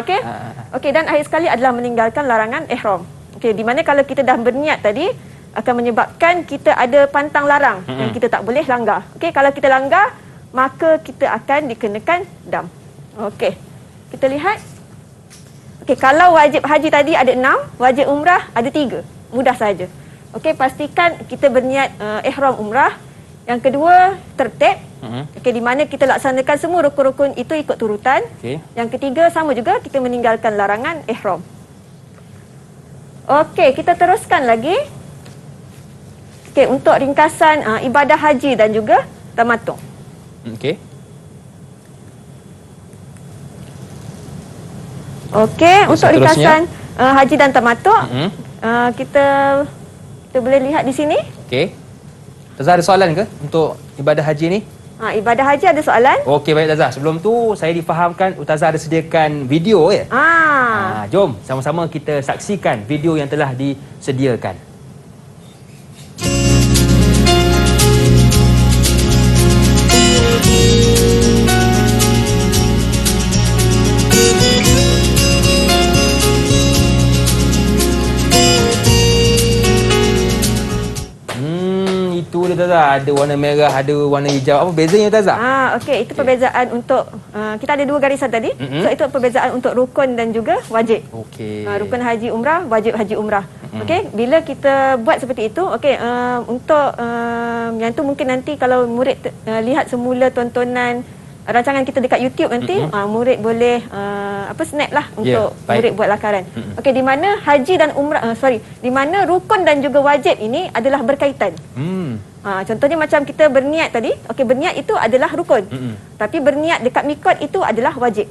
Okey. Okey, dan akhir sekali adalah meninggalkan larangan ihram. Okey, di mana kalau kita dah berniat tadi akan menyebabkan kita ada pantang larang yang kita tak boleh langgar. Okey, kalau kita langgar maka kita akan dikenakan dam. Okey. Kita lihat. Okey, kalau wajib haji tadi ada 6, wajib umrah ada 3. Mudah saja. Okey, pastikan kita berniat ihram umrah. Yang kedua, tertib. Okey, di mana kita laksanakan semua rukun-rukun itu ikut turutan. Yang ketiga, sama juga kita meninggalkan larangan ihram. Okey, kita teruskan lagi. Okey, untuk ringkasan ibadah haji dan juga tamattu'. Okey. Okey, untuk ringkasan haji dan tamattu', kita boleh lihat di sini. Okey. Tazah ada soalan ke untuk ibadah haji ni? Ibadah haji ada soalan? Okey, baik Tazah. Sebelum tu saya difahamkan Ustazah ada sediakan video ya? Jom sama-sama kita saksikan video yang telah disediakan. Itu dia Tazah, ada warna merah, ada warna hijau. Apa bezanya Tazah? Okey, itu perbezaan untuk kita ada 2 garisan tadi. So itu perbezaan untuk rukun dan juga wajib. Okey. Rukun haji umrah, wajib haji umrah. Okey, bila kita buat seperti itu, okey, untuk yang tu mungkin nanti kalau murid lihat semula tontonan rancangan kita dekat YouTube nanti, murid boleh snap lah untuk murid buat lakaran. Okey, di mana haji dan umrah, di mana rukun dan juga wajib ini adalah berkaitan. Contohnya macam kita berniat tadi, okey, berniat itu adalah rukun. Tapi berniat dekat mikot itu adalah wajib.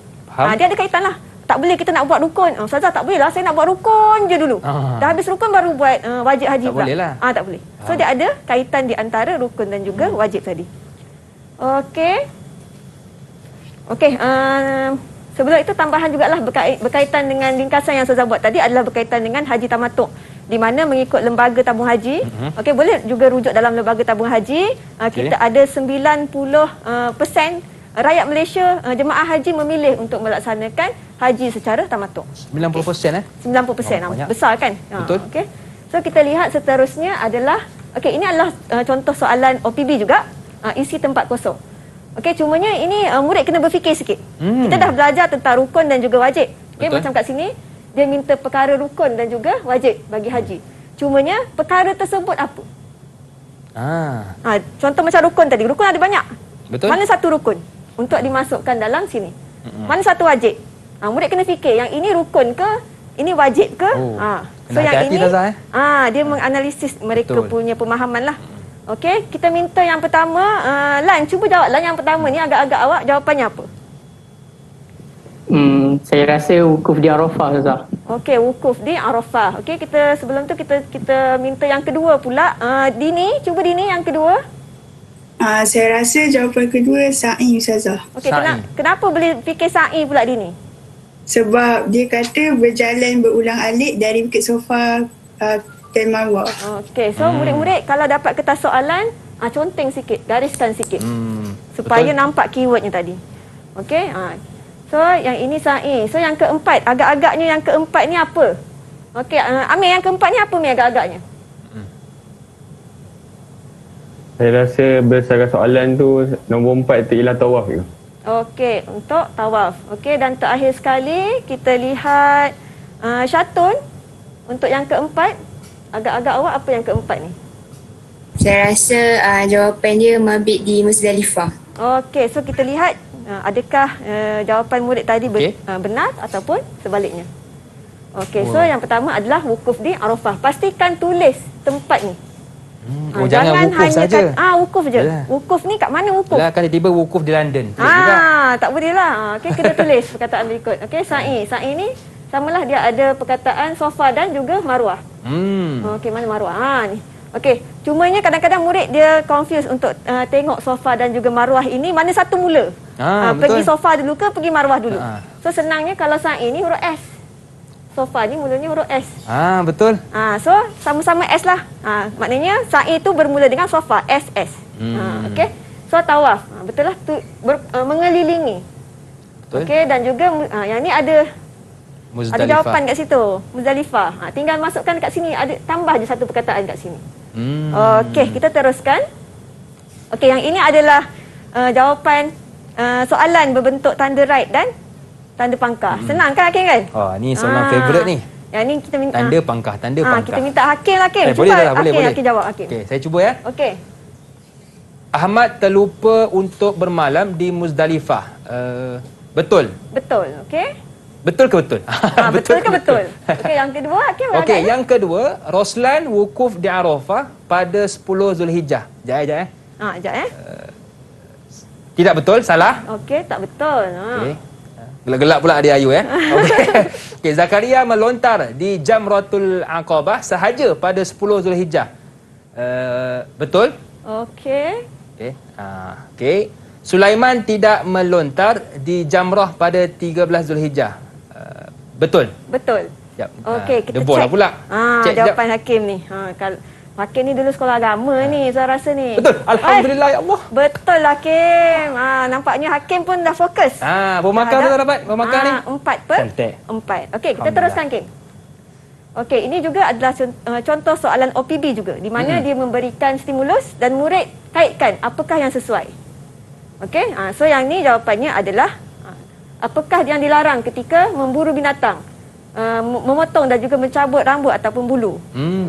Dia ada kaitan lah. Tak boleh kita nak buat rukun. Ustazah tak boleh lah, saya nak buat rukun je dulu. Dah habis rukun baru buat wajib haji pula. Tak boleh lah. Tak boleh. So dia ada kaitan di antara rukun dan juga wajib tadi. Okey. Okey, sebelum itu tambahan jugalah berkaitan dengan ringkasan yang Ustazah buat tadi adalah berkaitan dengan haji tamattu', di mana mengikut lembaga tabung haji. Okey, boleh juga rujuk dalam lembaga tabung haji. Kita ada 90% rakyat Malaysia, jemaah haji memilih untuk melaksanakan haji secara tamatuk. 90%. 90%. Banyak. Besar kan? Betul. Okey. So kita lihat seterusnya adalah ini adalah contoh soalan OPB juga, isi tempat kosong. Okey, cumanya ini murid kena berfikir sikit. Kita dah belajar tentang rukun dan juga wajib. Okey, macam kat sini dia minta perkara rukun dan juga wajib bagi haji. Cumanya perkara tersebut apa? Contoh macam rukun tadi. Rukun ada banyak. Betul. Mana satu rukun untuk dimasukkan dalam sini? Mana satu wajib? Murid kena fikir yang ini rukun ke, ini wajib ke? So yang ini dia menganalisis mereka punya pemahaman lah. Okey, kita minta yang pertama, Lan cuba jawablah yang pertama ni agak-agak awak jawapannya apa? Saya rasa wukuf di Arafah, Ustazah. Okey, wukuf di Arafah. Okey, kita sebelum tu kita minta yang kedua pula. Dini, cuba Dini yang kedua. Saya rasa jawapan kedua sa'i, Ustazah. Okey, kenapa boleh fikir sa'i pula Dini? Sebab dia kata berjalan berulang-alik dari Bukit Sofa ke Marwah. Okey, so murid-murid kalau dapat kertas soalan, conteng sikit, gariskan sikit. Supaya nampak keywordnya tadi. Okey, so yang ini sa'i. So yang keempat, agak-agaknya yang keempat ni apa? Okey, Amir yang keempat ni apa ni agak-agaknya? Saya rasa berdasarkan soalan tu, nombor 4 tu ialah tawaf ke? Okey, untuk tawaf. Okey, dan terakhir sekali kita lihat Syatun untuk yang keempat. Agak-agak awak apa yang keempat ni? Saya rasa jawapan dia mabit di Muzdalifah. Okey, so kita lihat adakah jawapan murid tadi benar ataupun sebaliknya. Okey, so yang pertama adalah wukuf di Arafah. Pastikan tulis tempat ni. Jangan wukuf saja. Wukuf je. Wukuf ni kat mana wukuf? Lah kan tiba-tiba wukuf di London. Juga. Tak boleh lah. Okey, kita tulis perkataan berikut. Okey, sa'i. Sa'i ni samalah dia ada perkataan sofa dan juga marwah. Okey, mana marwah? Ni. Okey, cumanya kadang-kadang murid dia confuse untuk tengok sofa dan juga marwah ini mana satu mula. Pergi sofa dulu ke pergi marwah dulu. So senangnya kalau sa'i ni huruf S. Sofa ni mulanya huruf S. Betul. So sama-sama S lah. Maknanya sa'i tu bermula dengan sofa, SS. Okey. So tawaf. Betul lah tu mengelilingi. Betul. Okey, dan juga yang ni ada Muzdalifah. Ada jawapan kat situ. Muzdalifah. Tinggal masukkan kat sini. Tambah je satu perkataan kat sini. Okey, kita teruskan. Okey, yang ini adalah jawapan soalan berbentuk tanda right dan tanda pangkah. Senang kan Hakim kan? Ni soalan favourite ni. Yang ni kita minta tanda pangkah, tanda pangkah. Kita minta Hakim. Cuba boleh dah, boleh. Hakim jawab Hakim. Okey, saya cuba ya. Okey. Ahmad terlupa untuk bermalam di Muzdalifah. Betul. Betul, okey. Betul ke betul? Betul ke betul? Okey, yang kedua Hakim. Okey, yang kedua, Roslan wukuf di Arafah pada 10 Zulhijjah. Sekejap tidak betul, salah. Okey, tak betul. Okey. Gelap-gelap pula adik Ayu Okey, Zakaria melontar di Jamratul Aqabah sahaja pada 10 Zulhijjah. Betul? Okey. Okey. Sulaiman tidak melontar di Jamrah pada 13 Zulhijjah. Betul? Betul. Siap. Okey, kita debol lah cek. pula. Cek Jawapan Hakim ni. Kalau Hakim ni dulu sekolah agama ni, saya rasa ni. Betul. Alhamdulillah ya Allah. Betul Hakim. Nampaknya Hakim pun dah fokus. Bermakar tu dapat? Bermakar ni? 4/4. Okey, kita teruskan Hakim. Okey, ini juga adalah contoh soalan OPB juga, di mana dia memberikan stimulus dan murid kaitkan apakah yang sesuai. Okey, so yang ni jawapannya adalah apakah yang dilarang ketika memburu binatang, memotong dan juga mencabut rambut ataupun bulu.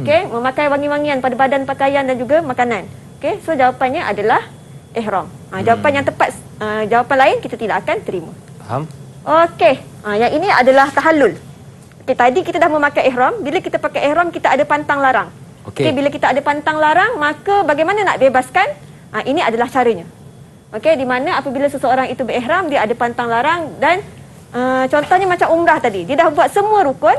Okey, memakai wangi-wangian pada badan pakaian dan juga makanan. Okey, so jawapannya adalah ihram. Jawapan yang tepat, jawapan lain kita tidak akan terima. Faham? Okey, yang ini adalah tahallul. Okey, tadi kita dah memakai ihram. Bila kita pakai ihram, kita ada pantang larang. Okey, bila kita ada pantang larang, maka bagaimana nak bebaskan? Ini adalah caranya. Okey, di mana apabila seseorang itu berihram, dia ada pantang larang dan contohnya macam umrah tadi. Dia dah buat semua rukun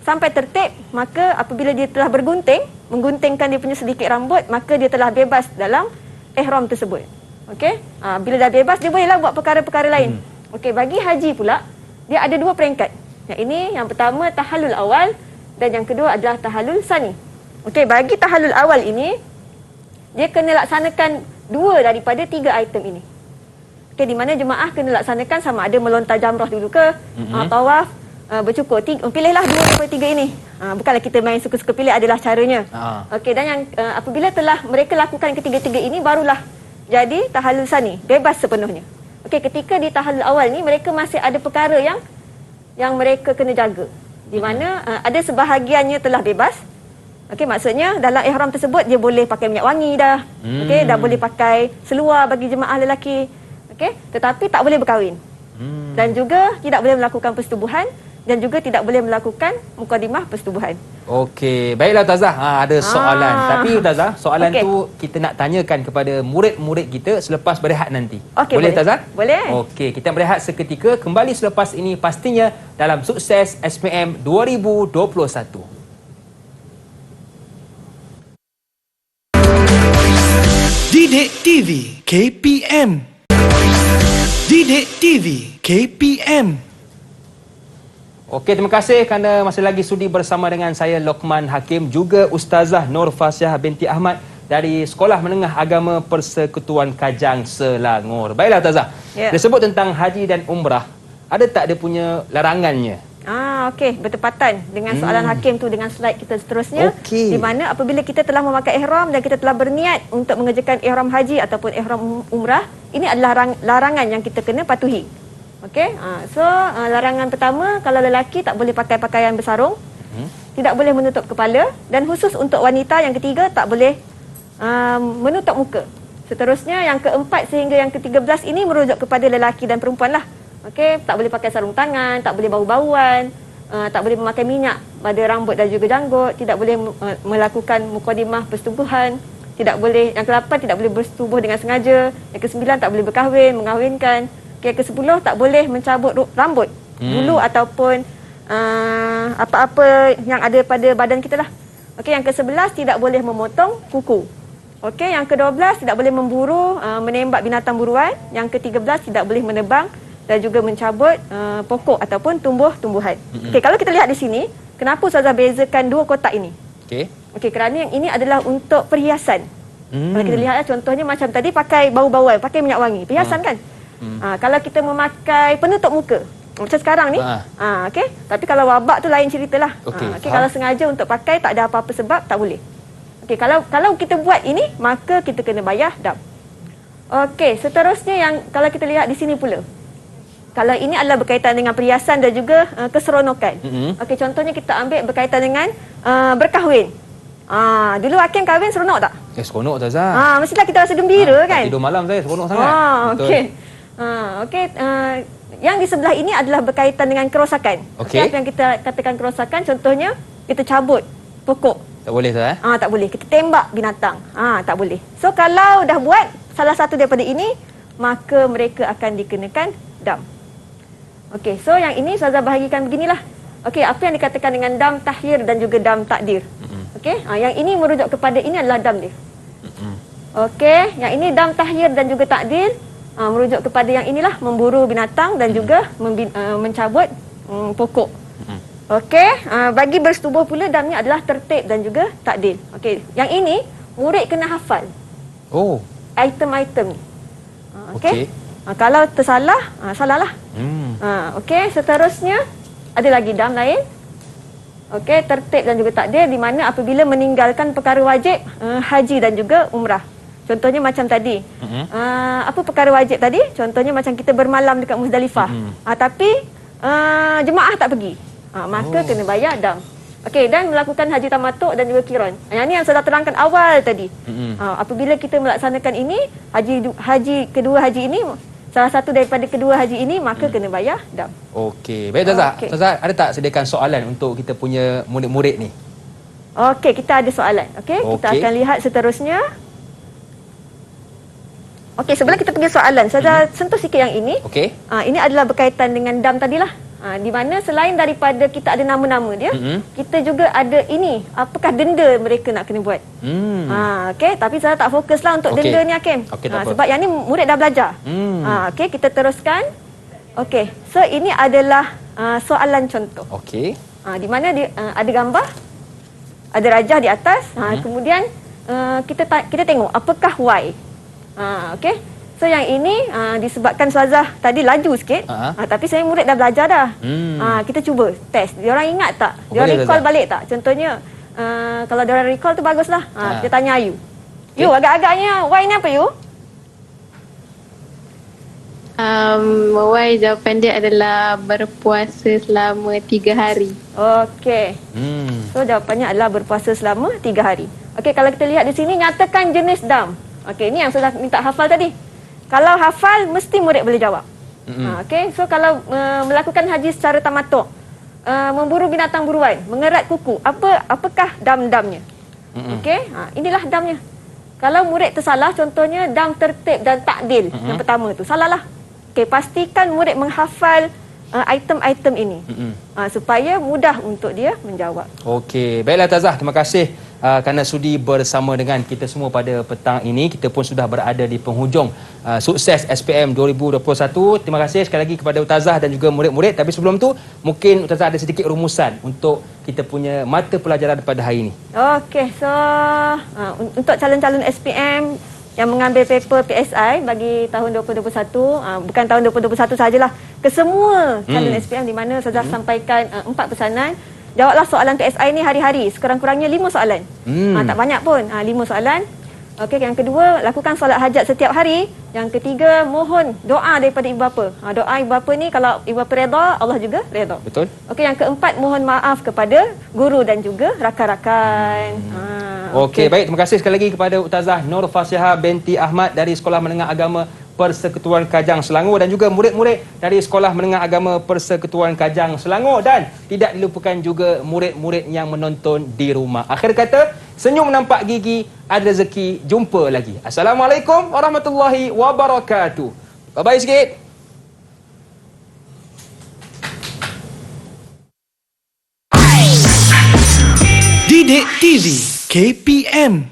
sampai tertib, maka apabila dia telah mengguntingkan dia punya sedikit rambut, maka dia telah bebas dalam ihram tersebut. Okey, bila dah bebas, dia bolehlah buat perkara-perkara lain. Okey, bagi haji pula, dia ada dua peringkat. Yang ini, yang pertama tahallul awal dan yang kedua adalah tahallul sani. Okey, bagi tahallul awal ini, dia kena laksanakan 2 daripada 3 item ini. Okey, di mana jemaah kena laksanakan sama ada melontar jamrah dulu ke, tawaf, bercukur. Pilihlah 2 daripada 3 ini. Bukanlah kita main suka-suka pilih, adalah caranya. Okey, dan yang apabila telah mereka lakukan ketiga-tiga ini, barulah jadi tahallul sani, bebas sepenuhnya. Okey, ketika di tahallul awal ni mereka masih ada perkara yang mereka kena jaga. Di mana ada sebahagiannya telah bebas. Okey, maksudnya dalam ihram tersebut dia boleh pakai minyak wangi dah. Okey, dah boleh pakai seluar bagi jemaah lelaki. Okey, tetapi tak boleh berkahwin. Dan juga tidak boleh melakukan persetubuhan dan juga tidak boleh melakukan mukadimah persetubuhan. Okey, baiklah Ustazah. Ada soalan. Tapi Ustazah, soalan Okey. tu kita nak tanyakan kepada murid-murid kita selepas berehat nanti. Okey, boleh boleh. Ustazah? Boleh. Okey, kita berehat seketika. Kembali selepas ini pastinya dalam Sukses SPM 2021. Didik TV KPM. Didik TV KPM. Okey, terima kasih kerana masih lagi sudi bersama dengan saya Lokman Hakim, juga Ustazah Nur Fasiah binti Ahmad dari Sekolah Menengah Agama Persekutuan Kajang, Selangor. Baiklah Ustazah, Ya. dia sebut tentang haji dan umrah. Ada tak dia punya larangannya? Okey, bertepatan dengan soalan hakim tu dengan slide kita seterusnya. Okey. Di mana apabila kita telah memakai ihram dan kita telah berniat untuk mengerjakan ihram haji ataupun ihram umrah, ini adalah larangan yang kita kena patuhi. Okey, larangan pertama, kalau lelaki tak boleh pakai pakaian bersarung, tidak boleh menutup kepala, dan khusus untuk wanita yang ketiga tak boleh menutup muka. Seterusnya yang keempat sehingga yang ke-13 ini merujuk kepada lelaki dan perempuan lah. Okey, tak boleh pakai sarung tangan, tak boleh bau-bauan, tak boleh memakai minyak pada rambut dan juga janggut, tidak boleh melakukan mukadimah persetubuhan, tidak boleh, yang ke-8 tidak boleh bersetubuh dengan sengaja, yang ke-9 tak boleh berkahwin, mengahwinkan, yang ke-10 tak boleh mencabut rambut, bulu ataupun apa-apa yang ada pada badan kita lah. Okey, yang ke-11 tidak boleh memotong kuku. Okey, yang ke-12 tidak boleh memburu, menembak binatang buruan, yang ke-13 tidak boleh menebang dan juga mencabut pokok ataupun tumbuh-tumbuhan. Okey, kalau kita lihat di sini, kenapa Ustazah bezakan 2 kotak ini? Okey, kerana yang ini adalah untuk perhiasan. Kalau kita lihat contohnya macam tadi pakai bau-bauan, pakai minyak wangi, perhiasan kan? Kalau kita memakai penutup muka, macam sekarang ni, okey. Tapi kalau wabak tu lain ceritalah. Okey, kalau sengaja untuk pakai tak ada apa-apa sebab tak boleh. Okey, kalau kita buat ini, maka kita kena bayar dam. Okey, seterusnya yang kalau kita lihat di sini pula. Kalau ini adalah berkaitan dengan perhiasan dan juga keseronokan. Okey, contohnya kita ambil berkaitan dengan berkahwin. Dulu Hakim kahwin seronok tak? Seronok Ustazah. Mestilah kita rasa gembira kan? Tidur malam saya seronok sangat. Okey. Okey, yang di sebelah ini adalah berkaitan dengan kerosakan. Okey. Apa yang kita katakan kerosakan, contohnya kita cabut pokok. Tak boleh Ustazah? Tak boleh. Kita tembak binatang. Tak boleh. So kalau dah buat salah satu daripada ini, maka mereka akan dikenakan dam. Okey, so yang ini Ustazah bahagikan beginilah. Okey, apa yang dikatakan dengan dam tahyir dan juga dam takdir. Okey, yang ini merujuk kepada ini adalah dam dia. Okey, yang ini dam tahyir dan juga takdir merujuk kepada yang inilah, memburu binatang dan juga mencabut pokok. Okey, bagi bersetubuh pula damnya adalah tertib dan juga takdir. Okey, yang ini murid kena hafal. Item-item ni. Okey. Kalau tersalah, salahlah. Okey, seterusnya ada lagi dam lain. Okey, tertib dan juga takdir di mana apabila meninggalkan perkara wajib haji dan juga umrah. Contohnya macam tadi. Apa perkara wajib tadi? Contohnya macam kita bermalam dekat Muzdalifah. Tapi jemaah tak pergi. Maka kena bayar dam. Okey, dan melakukan haji tamatuk dan juga qiran. Yang ni yang saya dah terangkan awal tadi. Apabila kita melaksanakan ini, kedua haji ini, salah satu daripada kedua haji ini, maka kena bayar dam. Okey, baik Ustazah. Ustazah, ada tak sediakan soalan untuk kita punya murid-murid ni? Okey, kita ada soalan. Okey, kita akan lihat seterusnya. Okey, sebelum kita pergi soalan, saya sentuh sikit yang ini. Okey. Ini adalah berkaitan dengan dam tadilah. Di mana selain daripada kita ada nama-nama dia, kita juga ada ini, apakah denda mereka nak kena buat. Okey, tapi saya tak fokuslah untuk denda ni Hakim. Sebab yang ni murid dah belajar. Okey, kita teruskan. Okey, so ini adalah soalan contoh. Okey. Di mana ada gambar, ada rajah di atas. Kemudian kita tengok apakah Y. Okey. So yang ini disebabkan Ustazah tadi laju sikit, tapi saya murid dah belajar dah. Kita cuba test. Diorang ingat tak? Diorang recall balik tak? Contohnya kalau diorang recall tu baguslah. Kita tanya Ayu. Yu, agak-agaknya Y ni apa Yu? Y jawapan dia adalah berpuasa selama 3 hari. Okey. So jawapannya adalah berpuasa selama 3 hari. Okey, kalau kita lihat di sini, nyatakan jenis dam. Okey, ini yang saya minta hafal tadi. Kalau hafal, mesti murid boleh jawab. Okey, so kalau melakukan haji secara tamatuk, memburu binatang buruan, mengerat kuku, apakah dam-damnya? Okey, inilah damnya. Kalau murid tersalah, contohnya dam tertib dan takdil yang pertama tu, salahlah. Okey, pastikan murid menghafal item-item ini supaya mudah untuk dia menjawab. Okey, baiklah Ustazah, terima kasih kerana sudi bersama dengan kita semua pada petang ini. Kita pun sudah berada di penghujung sukses SPM 2021. Terima kasih sekali lagi kepada Ustazah dan juga murid-murid. Tapi sebelum tu, mungkin Ustazah ada sedikit rumusan untuk kita punya mata pelajaran pada hari ini. Okey, so untuk calon-calon SPM yang mengambil paper PSI bagi tahun 2021, bukan tahun 2021 sajalah, ke semua calon SPM di mana Ustazah sampaikan 4 pesanan. Jawablah soalan PSI ni hari-hari, sekurang-kurangnya 5 soalan. Tak banyak pun, 5 soalan. Okey, yang kedua, lakukan solat hajat setiap hari. Yang ketiga, mohon doa daripada ibu bapa. Doa ibu bapa ni kalau ibu bapa redha, Allah juga redha. Betul. Okey, yang keempat, mohon maaf kepada guru dan juga rakan-rakan. Okey, baik. Terima kasih sekali lagi kepada Ustazah Nur Fasiha binti Ahmad dari Sekolah Menengah Agama Persekutuan Kajang Selangor dan juga murid-murid dari Sekolah Menengah Agama Persekutuan Kajang Selangor, dan tidak dilupakan juga murid-murid yang menonton di rumah. Akhir kata, senyum nampak gigi, ada rezeki, jumpa lagi. Assalamualaikum warahmatullahi wabarakatuh. Bye-bye sikit. Didik TV KPM